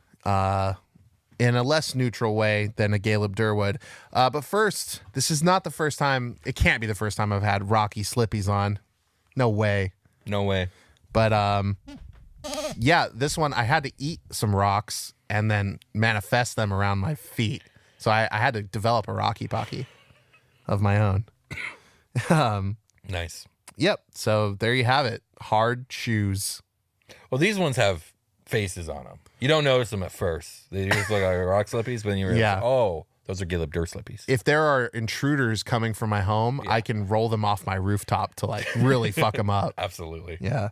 A: in a less neutral way than a Galeb Durwood. But first, this is not the first time. It can't be the first time I've had Rocky Slippies on. No way.
B: No way.
A: But yeah, this one I had to eat some rocks and then manifest them around my feet. So I had to develop a Rocky Pocky of my own.
B: Nice.
A: Yep. So there you have it. Hard shoes.
B: Well, these ones have faces on them. You don't notice them at first. They just look like rock slippies, but then you realize,
A: Yeah.
B: oh, those are Galeb Dur slippies.
A: If there are intruders coming from my home, I can roll them off my rooftop to like really fuck them up.
B: Absolutely.
A: Yeah.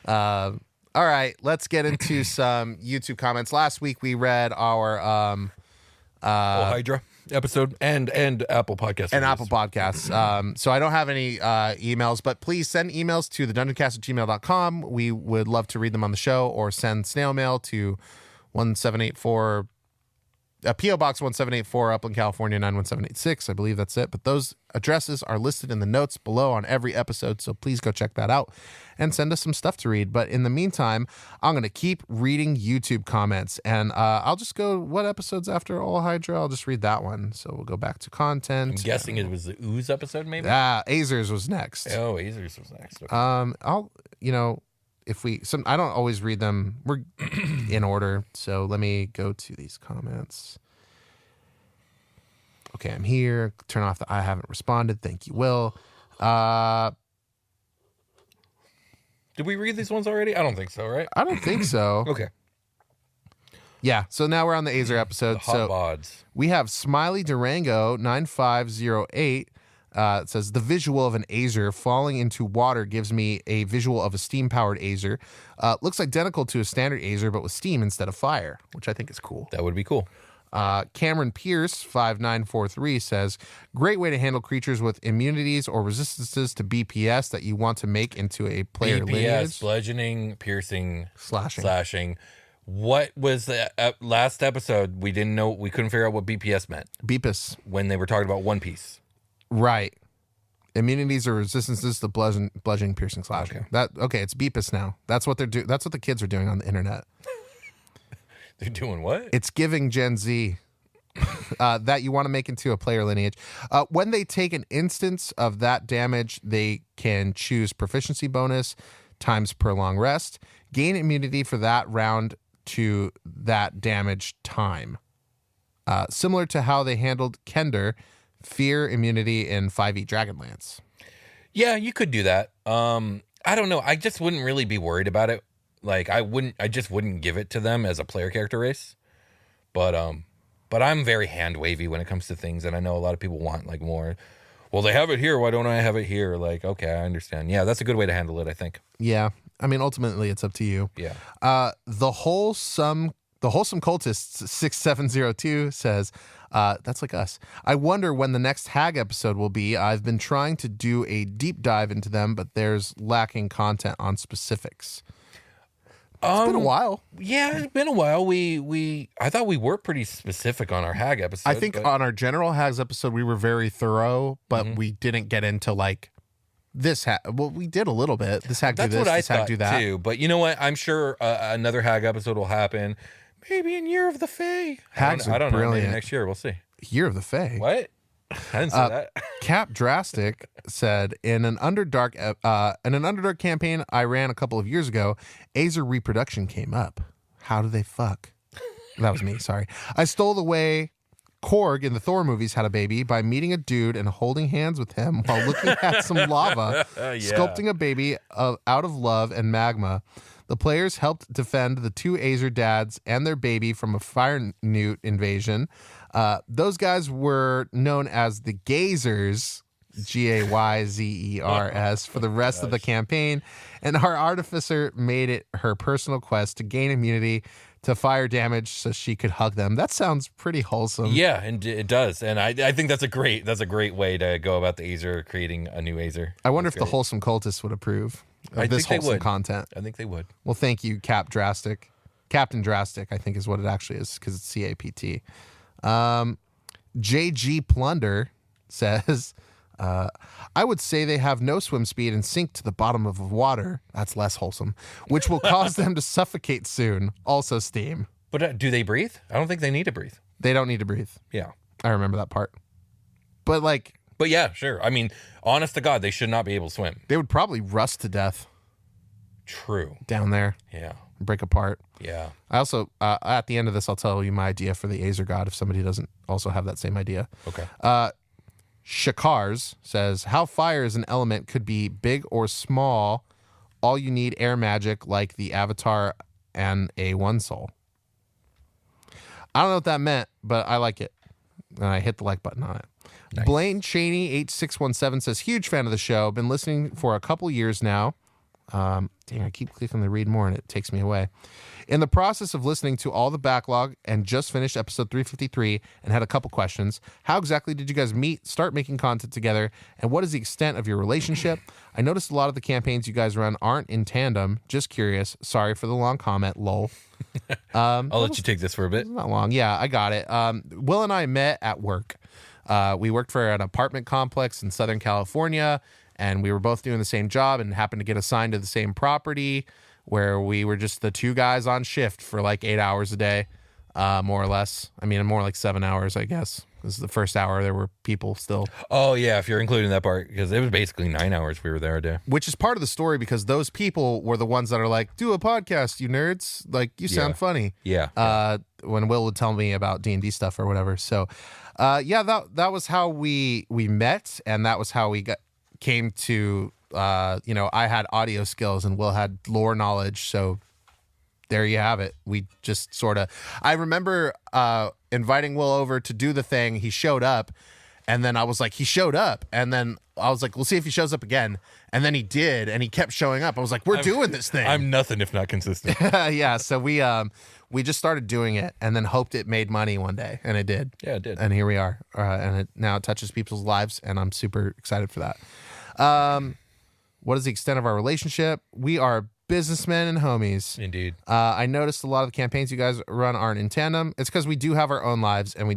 A: All right. Let's get into some YouTube comments. Last week we read our
B: Hydra episode and Apple Podcast.
A: and
B: reviews.
A: Apple Podcasts. So I don't have any emails, but please send emails to thedungeoncast@gmail.com. We would love to read them on the show, or send snail mail to 1784 P.O. Box 1784, Upland, California 91786. I believe that's it. But those addresses are listed in the notes below on every episode, so please go check that out and send us some stuff to read. But in the meantime, I'm going to keep reading YouTube comments, and I'll just go, what episodes after All Hydra? I'll just read that one. So we'll go back to content.
B: I'm guessing it was the Ooze episode, maybe?
A: Azers was next.
B: Oh, Azers was next. Okay.
A: I'll, if I don't always read them. We're in order. So let me go to these comments. Okay, I'm here. Turn off the I haven't responded. Thank you, Will.
B: Did we read these ones already? I don't think so, right?
A: I don't think so.
B: Okay.
A: Yeah, so now we're on the Azer episode.
B: Hot
A: So
B: bods.
A: we have Smiley Durango 9508. It says, the visual of an Azer falling into water gives me a visual of a steam-powered Azer. Looks identical to a standard Azer, but with steam instead of fire, which I think is cool.
B: That would be cool.
A: Cameron Pierce 5943 says, great way to handle creatures with immunities or resistances to BPS that you want to make into a player
B: BPS,
A: lineage.
B: bludgeoning, piercing,
A: Slashing.
B: What was the last episode? We didn't know. We couldn't figure out what BPS meant
A: Beepus.
B: when they were talking about One Piece.
A: Right. Immunities or resistances to bludgeoning, piercing, slashing.
B: Okay.
A: It's Beepus now. That's what they're doing. That's what the kids are doing on the internet.
B: They're doing what?
A: It's giving Gen Z that you want to make into a player lineage. When they take an instance of that damage, they can choose proficiency bonus times per long rest, gain immunity for that round to that damage time. Similar to how they handled Kender, fear immunity in 5e Dragonlance.
B: Yeah, you could do that. I don't know. I just wouldn't really be worried about it. Like I just wouldn't give it to them as a player character race. But I'm very hand wavy when it comes to things, and I know a lot of people want like more. Well, they have it here. Why don't I have it here? Like, okay, I understand. Yeah, that's a good way to handle it, I think.
A: Yeah. I mean, ultimately, it's up to you.
B: Yeah.
A: The wholesome cultist 6702 says, that's like us. I wonder when the next Hag episode will be. I've been trying to do a deep dive into them, but there's lacking content on specifics. It's been a while.
B: Yeah, it's been a while. I thought we were pretty specific on our Hag episode.
A: I think on our general Hags episode, we were very thorough, but we didn't get into like this Hag. Well, we did a little bit. This Hag do
B: that's
A: this,
B: what I
A: this Hag
B: thought
A: do that.
B: too. But you know what? I'm sure another Hag episode will happen. Maybe in Year of the Fae.
A: Hags
B: I
A: are
B: don't know. Maybe
A: brilliant.
B: next year we'll see.
A: Year of the Fae.
B: What? I didn't say that.
A: Cap Drastic said, in an Underdark campaign I ran a couple of years ago, Azer reproduction came up. How do they fuck? That was me, sorry. I stole the way Korg in the Thor movies had a baby by meeting a dude and holding hands with him while looking at some lava, sculpting a baby out of love and magma. The players helped defend the two Azer dads and their baby from a fire newt invasion. Those guys were known as the Gazers, Gayzers, for the rest of the campaign. And our artificer made it her personal quest to gain immunity to fire damage so she could hug them. That sounds pretty wholesome.
B: Yeah, and it does. And I think that's a great way to go about the Azer, creating a new Azer.
A: I wonder if the wholesome cultists would approve of this wholesome content.
B: I think they would.
A: Well, thank you, Captain Drastic, I think is what it actually is, because it's CAPT. JG Plunder says, I would say they have no swim speed and sink to the bottom of water. That's less wholesome, which will cause them to suffocate soon. Also steam.
B: But do they breathe? I don't think they need to breathe.
A: They don't need to breathe.
B: Yeah.
A: I remember that part. But like,
B: But yeah, sure. I mean, honest to God, they should not be able to swim.
A: they would probably rust to death
B: True.
A: down there,
B: Yeah.
A: break apart.
B: Yeah.
A: I also, at the end of this, I'll tell you my idea for the Azer God if somebody doesn't also have that same idea.
B: Okay.
A: Shakars says, how fire as an element could be big or small. All you need air magic like the Avatar and a One Soul. I don't know what that meant, but I like it. And I hit the like button on it.
B: Nice.
A: Blaine Cheney 8617 says, huge fan of the show. Been listening for a couple years now. Dang, I keep clicking the read more and it takes me away. In the process of listening to all the backlog and just finished episode 353 and had a couple questions. How exactly did you guys meet, start making content together, and what is the extent of your relationship? I noticed a lot of the campaigns you guys run aren't in tandem. Just curious. Sorry for the long comment, lol.
B: I'll let you take this for a bit.
A: Not long. Yeah, I got it. Will and I met at work. We worked for an apartment complex in Southern California, and we were both doing the same job and happened to get assigned to the same property where we were just the two guys on shift for like 8 hours a day, more or less. I mean, more like 7 hours, I guess. This is the first hour. There were people still.
B: Oh, yeah, if you're including that part, because it was basically 9 hours we were there a day.
A: Which is part of the story because those people were the ones that are like, do a podcast, you nerds. Like, you sound
B: Yeah.
A: funny.
B: Yeah.
A: When Will would tell me about D&D stuff or whatever. So, yeah, that was how we met, and that was how we came to, I had audio skills and Will had lore knowledge. So there you have it. We just sort of, I remember inviting Will over to do the thing. He showed up, and then I was like, he showed up. And then I was like, we'll see if he shows up again. And then he did, and he kept showing up. I was like, we're doing this thing.
B: I'm nothing if not consistent.
A: Yeah, so we just started doing it and then hoped it made money one day, and it did.
B: Yeah, it did.
A: And here we are, and now it touches people's lives, and I'm super excited for that. What is the extent of our relationship? We are businessmen and homies.
B: Indeed.
A: I noticed a lot of the campaigns you guys run aren't in tandem. It's because we do have our own lives, and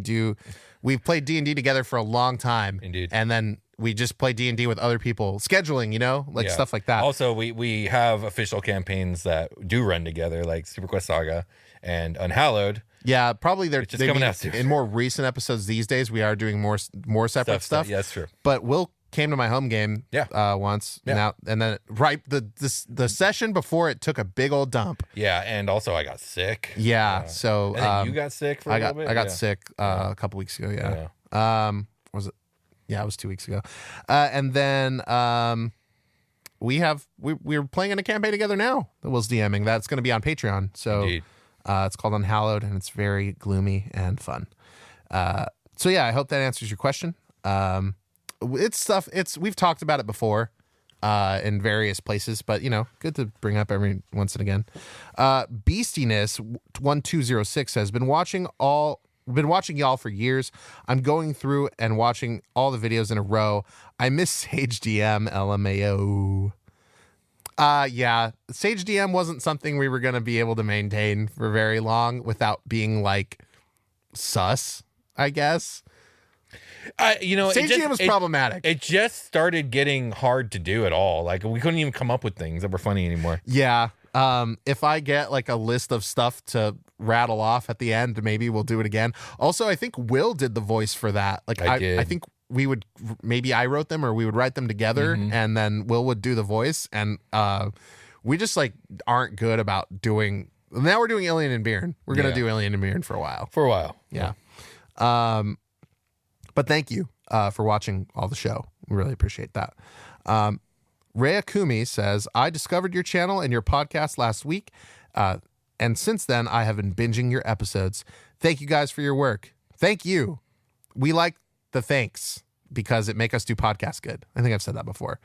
A: we've played D&D together for a long time.
B: Indeed.
A: And then we just play D&D with other people, scheduling,
B: Yeah.
A: stuff like that.
B: Also, we have official campaigns that do run together, like Super Quest Saga and Unhallowed.
A: Yeah, probably they're
B: Which is coming out soon.
A: in more recent episodes these days. We are doing more separate stuff.
B: Yeah, that's true.
A: But Will came to my home game once.
B: Yeah.
A: Now and then the session before it took a big old dump.
B: Yeah, and also I got sick.
A: Yeah, so
B: And then you got sick for a little bit?
A: I got
B: Yeah.
A: sick a couple weeks ago. Yeah. Was it? Yeah, it was 2 weeks ago. And then we were playing in a campaign together now that Will's DMing. That's going to be on Patreon. So
B: Indeed.
A: it's called Unhallowed, and it's very gloomy and fun. So yeah, I hope that answers your question. It's stuff. We've talked about it before in various places, but good to bring up every once and again. Beastiness 1206 says, been watching y'all for years. I'm going through and watching all the videos in a row. I miss Sage DM, LMAO. Yeah, Sage DM wasn't something we were going to be able to maintain for very long without being like sus, I guess. Sage DM was problematic.
B: It just started getting hard to do at all. Like, we couldn't even come up with things that were funny anymore.
A: Yeah. If I get like a list of stuff to rattle off at the end, maybe we'll do it again. Also, I think Will did the voice for that. Like,
B: I
A: think maybe I wrote them or we would write them together, and then Will would do the voice. And we just like aren't good about doing. Now we're doing Ilian and Bjorn. We're gonna do Ilian and Bjorn for a while.
B: For a while.
A: Yeah. But thank you for watching all the show. We really appreciate that. Rhea Kumi says, I discovered your channel and your podcast last week. And since then, I have been binging your episodes. Thank you guys for your work. Thank you. We like the thanks because it make us do podcasts good. I think I've said that before.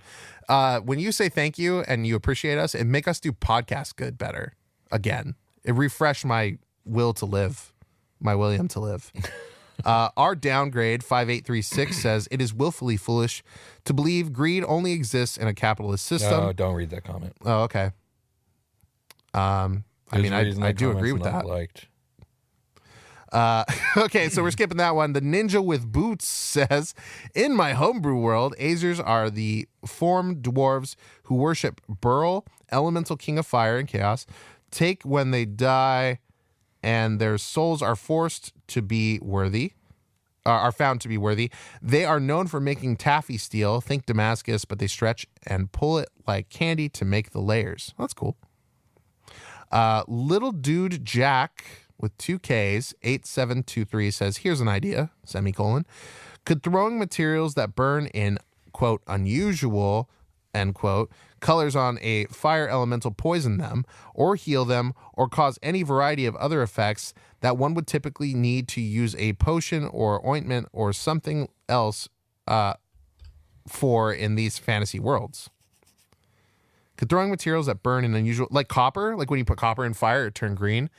A: When you say thank you and you appreciate us, it make us do podcasts good better. Again, it refreshed my will to live, my William to live. Our downgrade 5836 says it is willfully foolish to believe greed only exists in a capitalist system.
B: No, don't read that comment.
A: Oh, okay. I mean, I do agree with that.
B: Liked.
A: Okay, so we're skipping that one. The Ninja with Boots says, in my homebrew world, Azers are the formed dwarves who worship Burl, elemental king of fire and chaos. Take when they die and their souls are forced to be worthy. Are found to be worthy. They are known for making taffy steel. Think Damascus, but they stretch and pull it like candy to make the layers. That's cool. Little Dude Jack with 2 Ks, 8723 says, here's an idea, semicolon. Could throwing materials that burn in, quote, unusual, end quote, colors on a fire elemental poison them or heal them or cause any variety of other effects that one would typically need to use a potion or ointment or something else for in these fantasy worlds? Could throwing materials that burn in unusual, like copper, like when you put copper in fire, it turn green.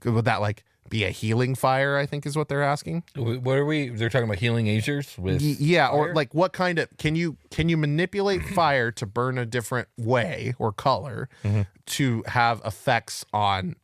A: Would that like be a healing fire? I think is what they're asking.
B: What are we? They're talking about healing Azers with
A: yeah,
B: fire?
A: or like what kind of can you manipulate fire to burn a different way or color to have effects on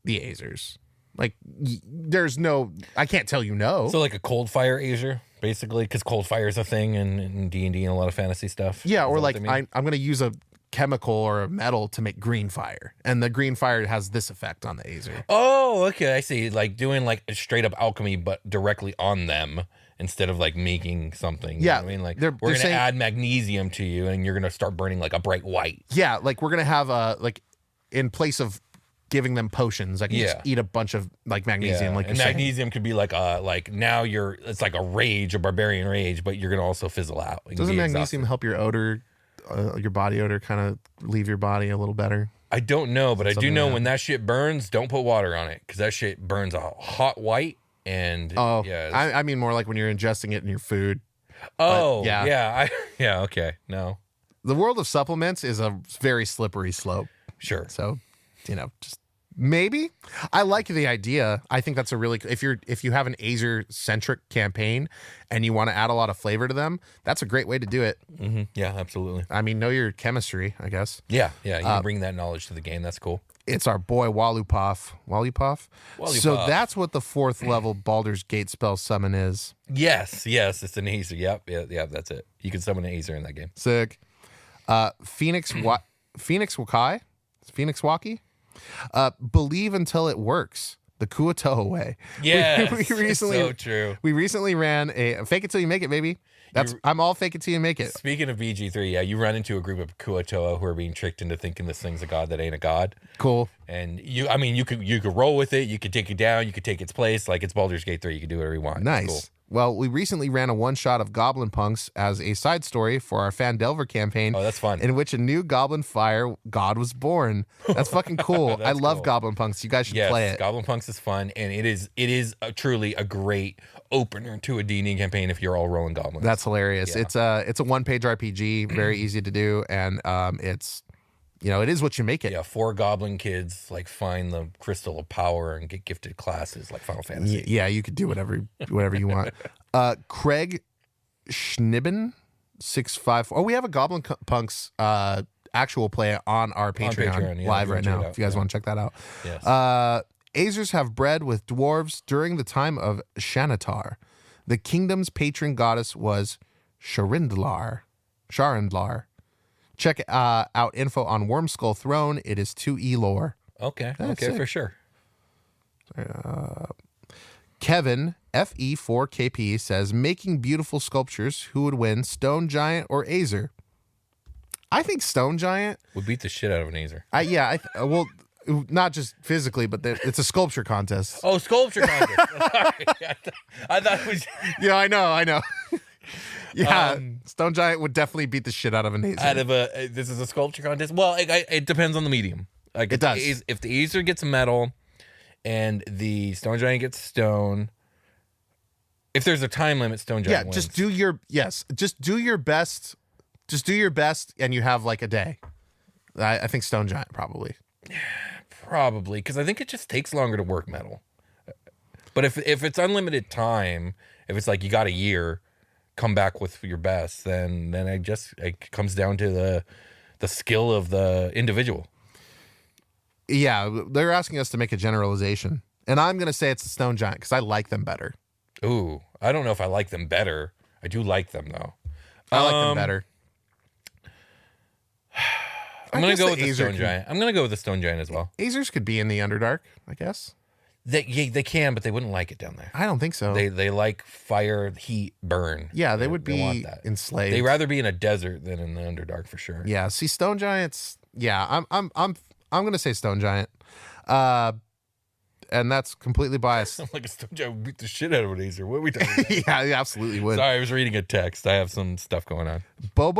A: the Azers? Like there's no, I can't tell you no.
B: So like a cold fire Azer, basically, because cold fire is a thing in D&D and a lot of fantasy stuff.
A: Yeah,
B: Is
A: or
B: that
A: like
B: what they mean?
A: I'm going to use a chemical or a metal to make green fire, and the green fire has this effect on the Azer.
B: Oh, okay, I see. Like doing like a straight up alchemy, but directly on them instead of like making something. You
A: Yeah,
B: know what I mean, like
A: they're
B: we're gonna
A: saying-
B: add magnesium to you, and you're gonna start burning like a bright white.
A: Yeah, like we're going to have a like in place of giving them potions, I can just
B: Yeah.
A: eat a bunch of like magnesium, like
B: and
A: you're saying.
B: magnesium could be like now it's like a rage, a barbarian rage, but you're gonna also fizzle out. and
A: Doesn't
B: be
A: magnesium
B: exhausted.
A: help your odor, your body odor, kind of leave your body a little better?
B: I don't know, but I do
A: Something
B: know
A: like
B: when that shit burns, don't put water on it because that shit burns a hot white. And
A: Oh,
B: yeah, it's-
A: I mean more like when you're ingesting it in your food.
B: oh
A: yeah.
B: yeah, okay, no,
A: The world of supplements is a very slippery slope.
B: sure.
A: So, just maybe. I like the idea. I think that's a really if you have an Azer centric campaign and you want to add a lot of flavor to them, that's a great way to do it.
B: Yeah, absolutely.
A: I mean, know your chemistry, I guess.
B: Yeah, you can bring that knowledge to the game. That's cool.
A: It's our boy Walupoff. Walupoff? So
B: Walupoff.
A: that's what the 4th level Baldur's Gate spell summon is.
B: Yes, it's an Azer. Yep, that's it. You can summon an Azer in that game.
A: Sick. Phoenix Wakai? Phoenix Waki? Believe until it works. The Kuatoa way.
B: Yes,
A: we
B: it's
A: recently,
B: so true.
A: We recently ran a fake it till you make it, baby. I'm all fake it till you make it.
B: Speaking of BG3, yeah, you run into a group of Kuatoa who are being tricked into thinking this thing's a god that ain't a god.
A: Cool.
B: And you could roll with it. You could take it down. You could take its place. Like it's Baldur's Gate 3. You can do whatever you want. It's
A: Nice.
B: cool.
A: Well, we recently ran a one-shot of Goblin Punks as a side story for our Fandelver campaign.
B: Oh, that's fun.
A: In which a new Goblin Fire god was born. That's fucking cool. I love
B: cool.
A: Goblin Punks. You guys should play it.
B: Goblin Punks is fun, and it is truly a great opener to a D&D campaign if you're all rolling goblins.
A: That's hilarious.
B: Yeah.
A: It's a one-page RPG, very easy to do, and it's it is what you make it.
B: 4 goblin kids like find the crystal of power and get gifted classes like Final Fantasy.
A: Yeah, you could do whatever you want. Craig Schnibben 654. Oh, we have a Goblin Punks actual play on our Patreon,
B: Patreon, yeah,
A: live
B: go
A: right
B: check it
A: now.
B: out.
A: If you guys want to check that out.
B: Yes.
A: Azers have bred with dwarves during the time of Shanatar. The kingdom's patron goddess was Sharindlar. Check out info on Wormskull Throne. It is 2E lore.
B: Okay,
A: sick.
B: for sure.
A: Kevin FE4KP says, making beautiful sculptures. Who would win, Stone Giant or Azer? I think Stone Giant.
B: Would beat the shit out of an Azer.
A: Well, not just physically, but it's a sculpture contest.
B: Oh, sculpture contest. Sorry. I thought it was
A: Yeah, I know. Yeah, Stone Giant would definitely beat the shit out of an Azer.
B: out of this is a sculpture contest. Well, it depends on the medium. Like
A: It does.
B: If the Azer gets metal and the Stone Giant gets stone, if there's a time limit, Stone Giant wins.
A: just do your best. Just do your best, and you have like a day. I think Stone Giant probably.
B: Probably, because I think it just takes longer to work metal. But if it's unlimited time, if it's like you got a year, come back with your best, then it comes down to the skill of the individual.
A: Yeah, they're asking us to make a generalization, and I'm gonna say it's the Stone Giant because I like them better.
B: Ooh, I don't know if I like them better. I do like them though.
A: I like them better.
B: I'm gonna
A: guess
B: go
A: the
B: with the
A: Azer
B: Stone
A: can-
B: Giant. I'm gonna go with the Stone Giant as well.
A: Azers could be in the Underdark, I guess.
B: They can, but they wouldn't like it down there.
A: I don't think so.
B: They like fire, heat, burn.
A: yeah, they would
B: want
A: be
B: that.
A: enslaved.
B: They'd rather be in a desert than in the Underdark for sure.
A: Yeah, see, stone giants. Yeah, I'm gonna say stone giant, and that's completely biased.
B: I'm like a stone giant would beat the shit out of an Acer. What are we talking about?
A: Yeah, you absolutely would.
B: Sorry, I was reading a text. I have some stuff going on.
A: Bo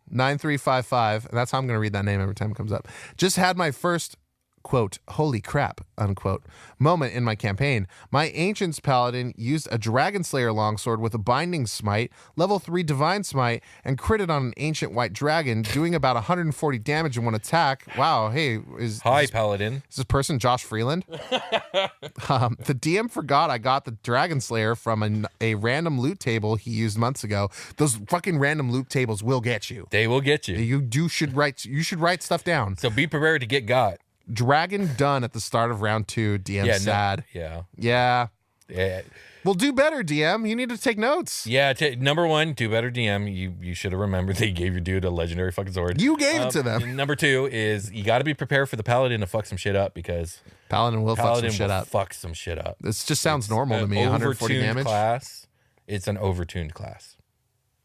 A: 9355. And that's how I'm gonna read that name every time it comes up. Just had my first quote, holy crap, unquote, moment in my campaign. My Ancients Paladin used a Dragon Slayer longsword with a Binding Smite, level 3 Divine Smite, and critted on an Ancient White Dragon, doing about 140 damage in one attack. Wow, hey,
B: Hi, Paladin.
A: is this person Josh Freeland? The DM forgot I got the Dragon Slayer from a random loot table he used months ago. Those fucking random loot tables will get you.
B: They will get you.
A: You should write stuff down.
B: So be prepared to get got.
A: Dragon done at the start of round 2. DM
B: Yeah,
A: sad.
B: Yeah.
A: Yeah.
B: Yeah.
A: Well, do better, DM. You need to take notes.
B: Yeah, number 1, do better, DM. You should have remembered they gave your dude a legendary fucking sword.
A: You gave it to them.
B: And number 2 is you got to be prepared for the Paladin to fuck some shit up because
A: Paladin will fuck some shit
B: will
A: up.
B: fuck some shit up.
A: This just sounds normal to
B: An
A: me. 140
B: overtuned
A: damage.
B: class. It's an overtuned class.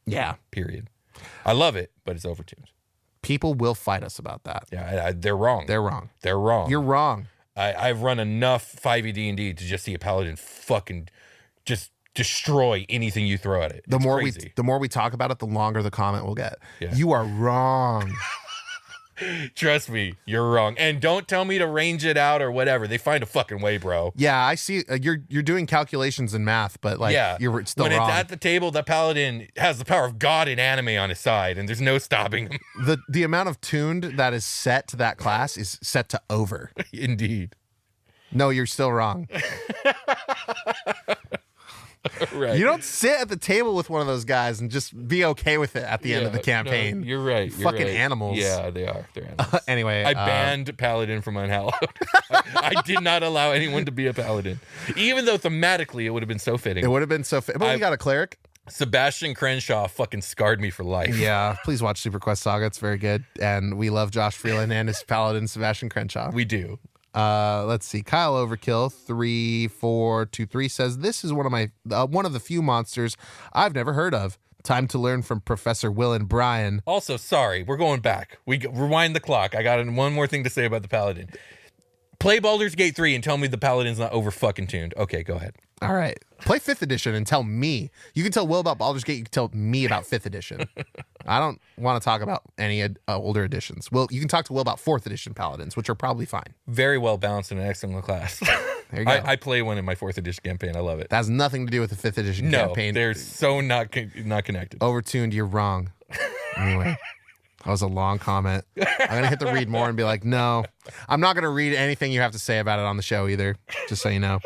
A: Yeah.
B: Period. I love it, but it's overtuned.
A: People will fight us about that.
B: Yeah, they're wrong.
A: They're wrong.
B: They're wrong.
A: You're wrong.
B: I've run enough 5e D&D to just see a paladin fucking just destroy anything you throw at it.
A: The
B: It's
A: more
B: crazy.
A: we talk about it, the longer the comment will get.
B: Yeah.
A: You are wrong.
B: Trust me, you're wrong. And don't tell me to range it out or whatever. They find a fucking way, bro.
A: Yeah, I see. You're doing calculations in math, but like,
B: Yeah,
A: you're still
B: when
A: wrong.
B: it's at the table, that paladin has the power of God in anime on his side, and there's no stopping him.
A: The amount of tuned that is set to that class is set to over.
B: Indeed.
A: No, you're still wrong.
B: Right.
A: You don't sit at the table with one of those guys and just be okay with it at the end of the
B: Yeah,
A: campaign.
B: no, you're right. You're
A: Fucking
B: right.
A: animals.
B: Yeah, they are. They're animals.
A: Anyway,
B: I banned Paladin from Unhallowed. I did not allow anyone to be a Paladin, even though thematically it would have been so fitting.
A: it would have been so. But you got a cleric.
B: Sebastian Crenshaw fucking scarred me for life.
A: Yeah, please watch Super Quest Saga. It's very good, and we love Josh Freeland and his paladin Sebastian Crenshaw.
B: We do.
A: Let's see. Kyle Overkill 3423 says this is one of the few monsters I've never heard of. Time to learn from Professor Will and Brian.
B: Also, sorry, we're going back. Rewind the clock. I got one more thing to say about the Paladin. Play Baldur's Gate 3 and tell me the Paladin's not over fucking tuned. Okay, go ahead.
A: All right. Play 5th edition and tell me. You can tell Will about Baldur's Gate. You can tell me about 5th edition. I don't want to talk about any older editions. Well, you can talk to Will about 4th edition Paladins, which are probably fine.
B: Very well balanced and an excellent class.
A: There you go.
B: I play one in my 4th edition campaign. I love it.
A: That has nothing to do with the 5th edition
B: No,
A: campaign.
B: they're so not connected.
A: Overtuned, you're wrong. Anyway, that was a long comment. I'm going to hit the read more and be like, no, I'm not going to read anything you have to say about it on the show either, just so you know.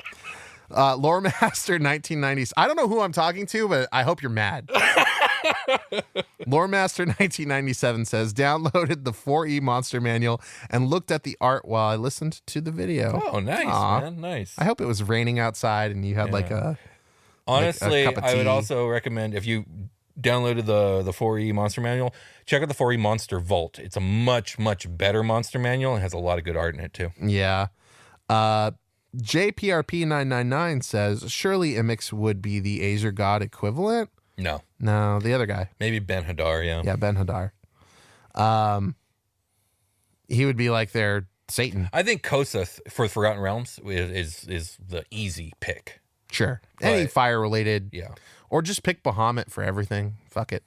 A: Lore Master 1990s. I don't know who I'm talking to, but I hope you're mad. Lore Master 1997 says, downloaded the 4E Monster Manual and looked at the art while I listened to the video.
B: Oh, nice,
A: Aw.
B: man. Nice.
A: I hope it was raining outside and you had like a...
B: Honestly,
A: cup of
B: I would
A: tea.
B: also recommend if you downloaded the 4E Monster Manual, check out the 4E Monster Vault. It's a much, much better monster manual and has a lot of good art in it too.
A: Yeah. JPRP999 says, surely Imix would be the Azer God equivalent?
B: No,
A: No, the other guy.
B: maybe Ben Hadar. Yeah.
A: Yeah, Ben Hadar. He would be like their Satan.
B: I think Kosath for Forgotten Realms is the easy pick.
A: Sure. Any
B: But-
A: fire related.
B: Yeah.
A: Or just pick Bahamut for everything. Fuck it.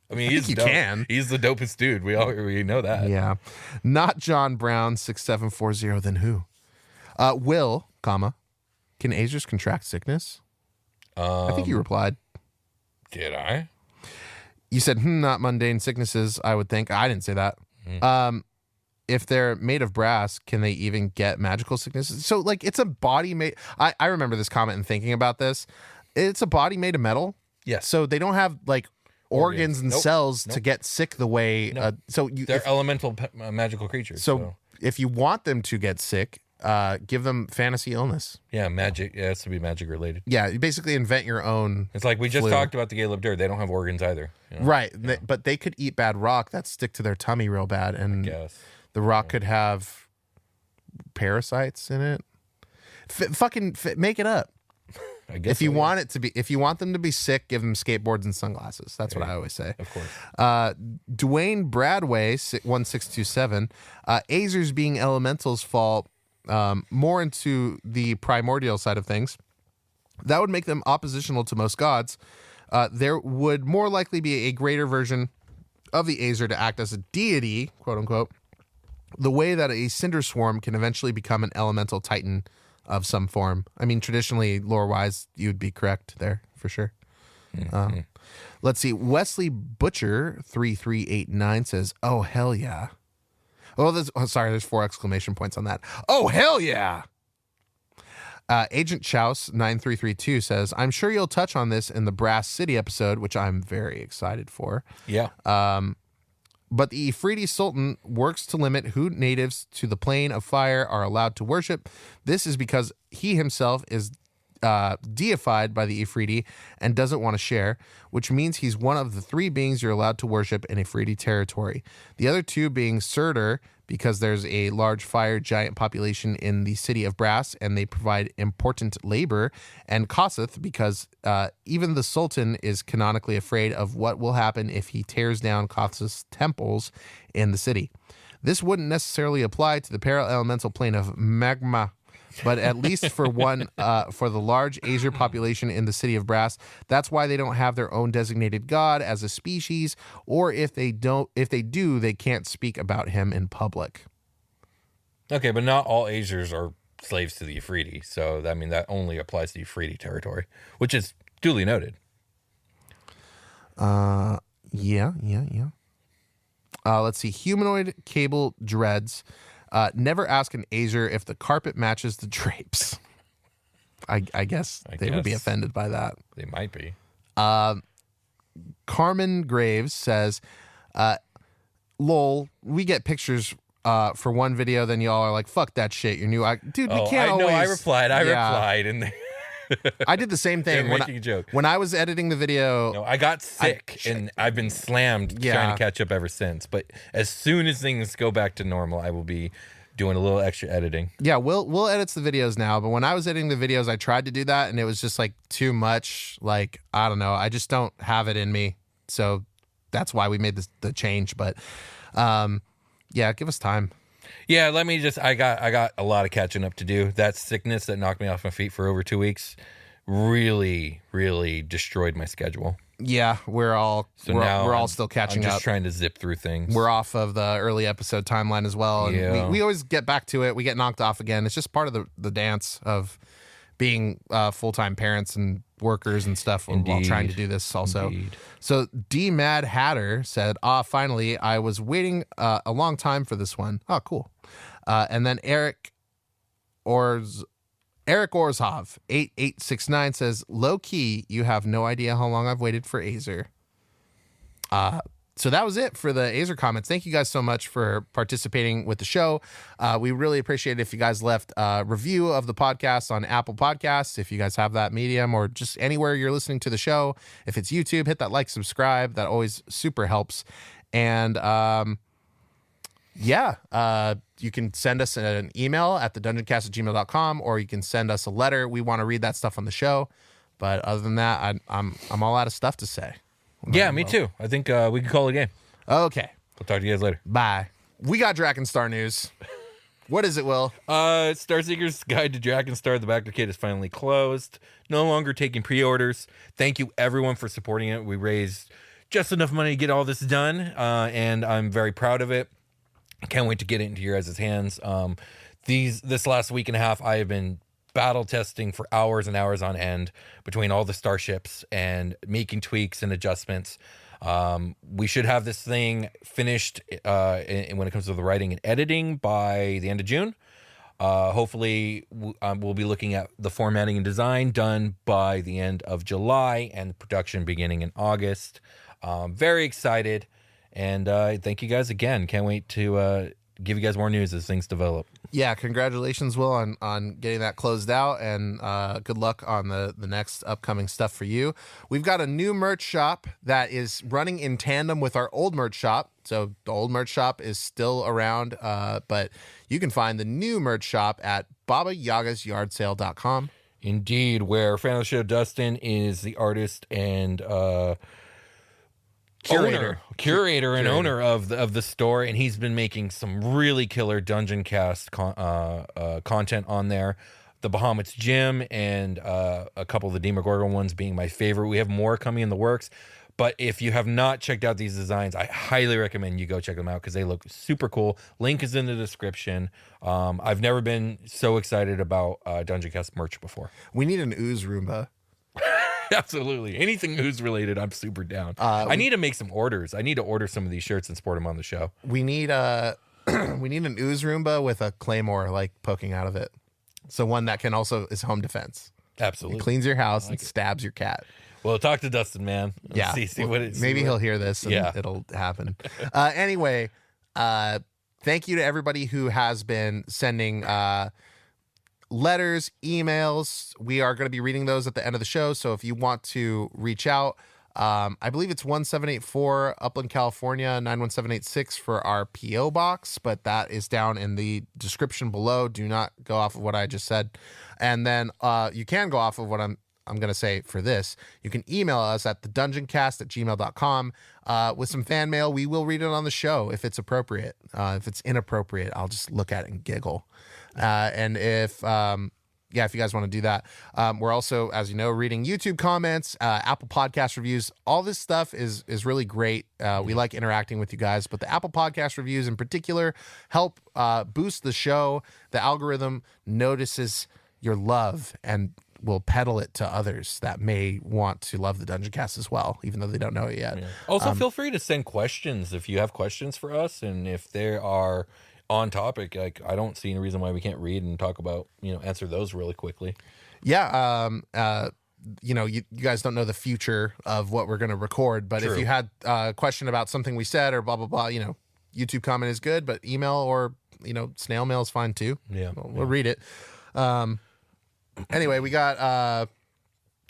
B: I mean, he's
A: you
B: dope.
A: can.
B: He's the dopest dude. We know that.
A: Yeah. Not John Brown 6740, then who? Will, comma, can Azers contract sickness? I think you replied.
B: Did I?
A: You said, not mundane sicknesses, I would think. I didn't say that. If they're made of brass, can they even get magical sicknesses? So, like, it's a body made... I remember this comment and thinking about this. It's a body made of metal.
B: Yes.
A: So they don't have, like, organs and
B: Nope.
A: cells to
B: Nope.
A: get sick the way... so you...
B: They're
A: if,
B: elemental magical creatures.
A: so if you want them to get sick, give them fantasy illness.
B: yeah, magic. Yeah, it has to be magic related.
A: Yeah, you basically invent your own...
B: It's like we just
A: Flu.
B: talked about the Galeb Dur. They don't have organs either. You know?
A: Right, but they could eat bad rock that stick to their tummy real bad, and
B: Yes.
A: the rock could have parasites in it. Make it up.
B: I guess
A: If you
B: so, yeah.
A: want it to be, if you want them to be sick, give them skateboards and sunglasses. That's what I always say.
B: Of course.
A: Dwayne Bradway 1627. Azers being elementals fall more into the primordial side of things. That would make them oppositional to most gods. There would more likely be a greater version of the Azer to act as a deity, quote unquote, the way that a cinder swarm can eventually become an elemental titan of some form. I mean, traditionally, lore-wise, you'd be correct there for sure. Let's see. Wesley Butcher 3389 says, "Oh hell yeah!" There's 4 exclamation points on that. Oh hell yeah! Agent Chouse 9332 says, "I'm sure you'll touch on this in the Brass City episode, which I'm very excited for.
B: Yeah.
A: But the Ifriti Sultan works to limit who natives to the plane of fire are allowed to worship. This is because he himself is deified by the Ifriti and doesn't want to share, which means he's one of the 3 beings you're allowed to worship in Ifriti territory. The other 2 being Surtur, because there's a large fire giant population in the city of Brass and they provide important labor, and Kosseth, because even the Sultan is canonically afraid of what will happen if he tears down Kosseth's temples in the city. This wouldn't necessarily apply to the para-elemental plane of Magma, but at least for for the large Azer population in the city of Brass. That's why they don't have their own designated god as a species, or if they do, they can't speak about him in public."
B: Okay, but not all Azers are slaves to the Ifriti, so I mean that only applies to Ifriti territory, which is duly noted.
A: Yeah. Let's see. Humanoid Cable Dreads. Never ask an Azer if the carpet matches the drapes. I guess they would be
B: guess.
A: offended by that.
B: They might be.
A: Carmen Graves says, "Lol, we get pictures for one video, then y'all are like, fuck that shit. You're new." Dude, we can't
B: I
A: always.
B: know. I replied,
A: Yeah.
B: and
A: I did the same thing
B: They're making a joke.
A: when I was editing the video.
B: no, I got sick, and I've been slammed trying to catch up ever since. But as soon as things go back to normal, I will be doing a little extra editing.
A: Yeah, Will edits the videos now, but when I was editing the videos, I tried to do that, and it was just like too much. Like, I don't know, I just don't have it in me, so that's why we made the change. But yeah, give us time.
B: Yeah, let me just. I got a lot of catching up to do. That sickness that knocked me off my feet for over 2 weeks really, really destroyed my schedule.
A: Yeah, we're all still catching
B: I'm just
A: up.
B: trying to zip through things.
A: We're off of the early episode timeline as well. And
B: Yeah.
A: we always get back to it. We get knocked off again. It's just part of the dance of being full-time parents and workers and stuff while trying to do this also.
B: Indeed.
A: So D Mad Hatter said, finally, I was waiting a long time for this one. Oh, cool. And then Eric Orzhov 8869 says, "Low key, you have no idea how long I've waited for Azer." So that was it for the Azer comments. Thank you guys so much for participating with the show. We really appreciate it if you guys left a review of the podcast on Apple Podcasts, if you guys have that medium, or just anywhere you're listening to the show. If it's YouTube, hit that like, subscribe. That always super helps. And you can send us an email at thedungeoncast@gmail.com, or you can send us a letter. We want to read that stuff on the show. But other than that, I'm all out of stuff to say.
B: Yeah, me too. I think we can call it a game.
A: Okay.
B: We'll talk to you guys later.
A: Bye. We got Drakenstar news. What is it, Will?
B: Starseeker's Guide to Drakenstar, the backer kit is finally closed. No longer taking pre-orders. Thank you, everyone, for supporting it. We raised just enough money to get all this done, and I'm very proud of it. I can't wait to get it into your guys' hands. This last week and a half, I have been battle testing for hours and hours on end between all the starships and making tweaks and adjustments. We should have this thing finished when it comes to the writing and editing by the end of June. Hopefully, we'll be looking at the formatting and design done by the end of July, and production beginning in August. Very excited, and thank you guys again. Can't wait to give you guys more news as things develop.
A: Yeah, congratulations, Will, on getting that closed out, and good luck on the next upcoming stuff for you. We've got a new merch shop that is running in tandem with our old merch shop. So the old merch shop is still around, but you can find the new merch shop at babayagasyardsale.com.
B: Indeed, where fan of the show Dustin is the artist and curator and owner of the store, and he's been making some really killer Dungeon Cast content on there. The Bahamut's Gym and a couple of the Demogorgon ones being my favorite. We have more coming in the works. But if you have not checked out these designs, I highly recommend you go check them out because they look super cool. Link is in the description. I've never been so excited about Dungeon Cast merch before.
A: We need an ooze Roomba.
B: Absolutely. Anything ooze related, I'm super down. I need to make some orders. I need to order some of these shirts and sport them on the show.
A: We need we need an ooze Roomba with a claymore like poking out of it. So one that can also is home defense.
B: Absolutely.
A: It cleans your house and stabs your cat.
B: Well, talk to Dustin, man.
A: Yeah.
B: See what it,
A: maybe he'll hear this and
B: Yeah.
A: it'll happen. Anyway, thank you to everybody who has been sending letters, emails. We are going to be reading those at the end of the show. So if you want to reach out, I believe it's 1784 Upland, California, 91786 for our P.O. box, but that is down in the description below. Do not go off of what I just said. And then you can go off of what I'm going to say for this. You can email us at thedungeoncast@gmail.com with some fan mail. We will read it on the show if it's appropriate. If it's inappropriate, I'll just look at it and giggle. And if you guys want to do that, we're also, as you know, reading YouTube comments, Apple Podcast reviews. All this stuff is really great. We like interacting with you guys, but the Apple Podcast reviews in particular help boost the show. The algorithm notices your love and will peddle it to others that may want to love the Dungeon Cast as well, even though they don't know it yet.
B: Yeah. Also, feel free to send questions if you have questions for us, and if they are on topic, like I don't see any reason why we can't read and talk about, answer those really quickly.
A: Yeah. You guys don't know the future of what we're going to record, but
B: True.
A: if you had a question about something we said or blah, blah, blah, YouTube comment is good, but email or, snail mail is fine too.
B: Yeah.
A: We'll read it. Anyway, we got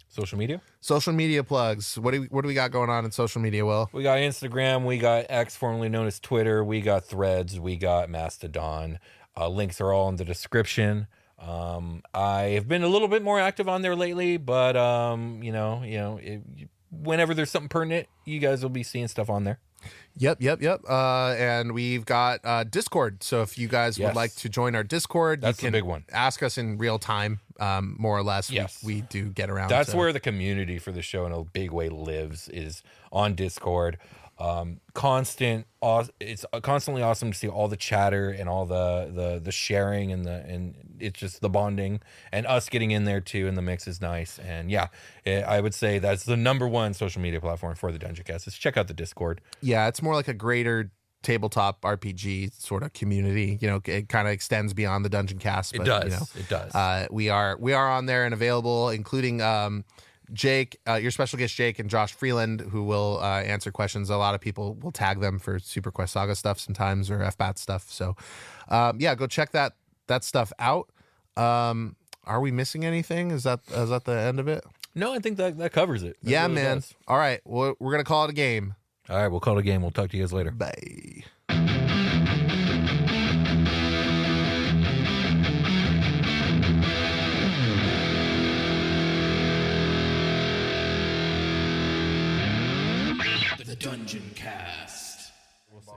B: Social media?
A: social media plugs. What do we got going on in social media, Will?
B: We got Instagram, we got X, formerly known as Twitter, we got Threads, we got Mastodon. Links are all in the description. I have been a little bit more active on there lately, but whenever there's something pertinent, you guys will be seeing stuff on there.
A: Yep. And we've got Discord. So if you guys would
B: Yes.
A: like to join our Discord,
B: That's
A: you
B: the
A: can
B: big one.
A: ask us in real time, more or less.
B: Yes.
A: We do get around.
B: That's
A: to-
B: where the community for the show in a big way lives, is on Discord. It's constantly awesome to see all the chatter and all the sharing and it's just the bonding, and us getting in there too in the mix is nice. And I would say that's the number one social media platform for the Dungeon Cast. Is check out the Discord.
A: Yeah, it's more like a greater tabletop RPG sort of community. It kind of extends beyond the Dungeon Cast. But,
B: It does.
A: We are on there and available, including Jake, your special guest Jake, and Josh Freeland, who will answer questions. A lot of people will tag them for Super Quest Saga stuff sometimes, or FBAT stuff. So go check that stuff out. Are we missing anything? Is that the end of it?
B: No, I think that covers it. That
A: Yeah,
B: really
A: man.
B: does.
A: All right, we're gonna call it a game.
B: All right, we'll call it a game. We'll talk to you guys later.
A: Bye.
F: The Dungeon Cast.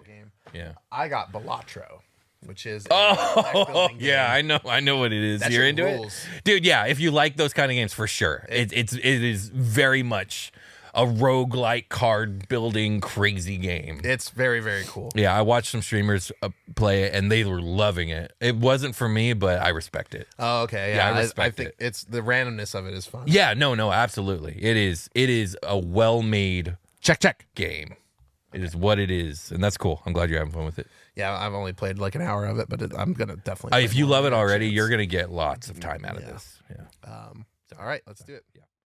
A: Game.
B: Yeah.
A: I got Balatro, which is
B: Oh, yeah, I know what it is.
A: That
B: You're
A: shit
B: into
A: rules.
B: it, dude. Yeah, if you like those kind of games, for sure, it is very much a roguelike card building crazy game.
A: It's very, very cool.
B: Yeah, I watched some streamers play it, and they were loving it. It wasn't for me, but I respect it.
A: Oh, okay.
B: Yeah,
A: Yeah,
B: I respect
A: think
B: it.
A: it's the randomness of it is fun.
B: Yeah, no, absolutely. It is a well-made
A: Check.
B: game. It is what it is, and that's cool. I'm glad you're having fun with it.
A: Yeah, I've only played like an hour of it, but I'm gonna definitely.
B: If
A: play
B: you
A: more
B: love
A: when
B: it
A: I get a
B: already,
A: chance.
B: you're gonna get lots of time out of this. Yeah.
A: All right, let's do it.
B: Yeah.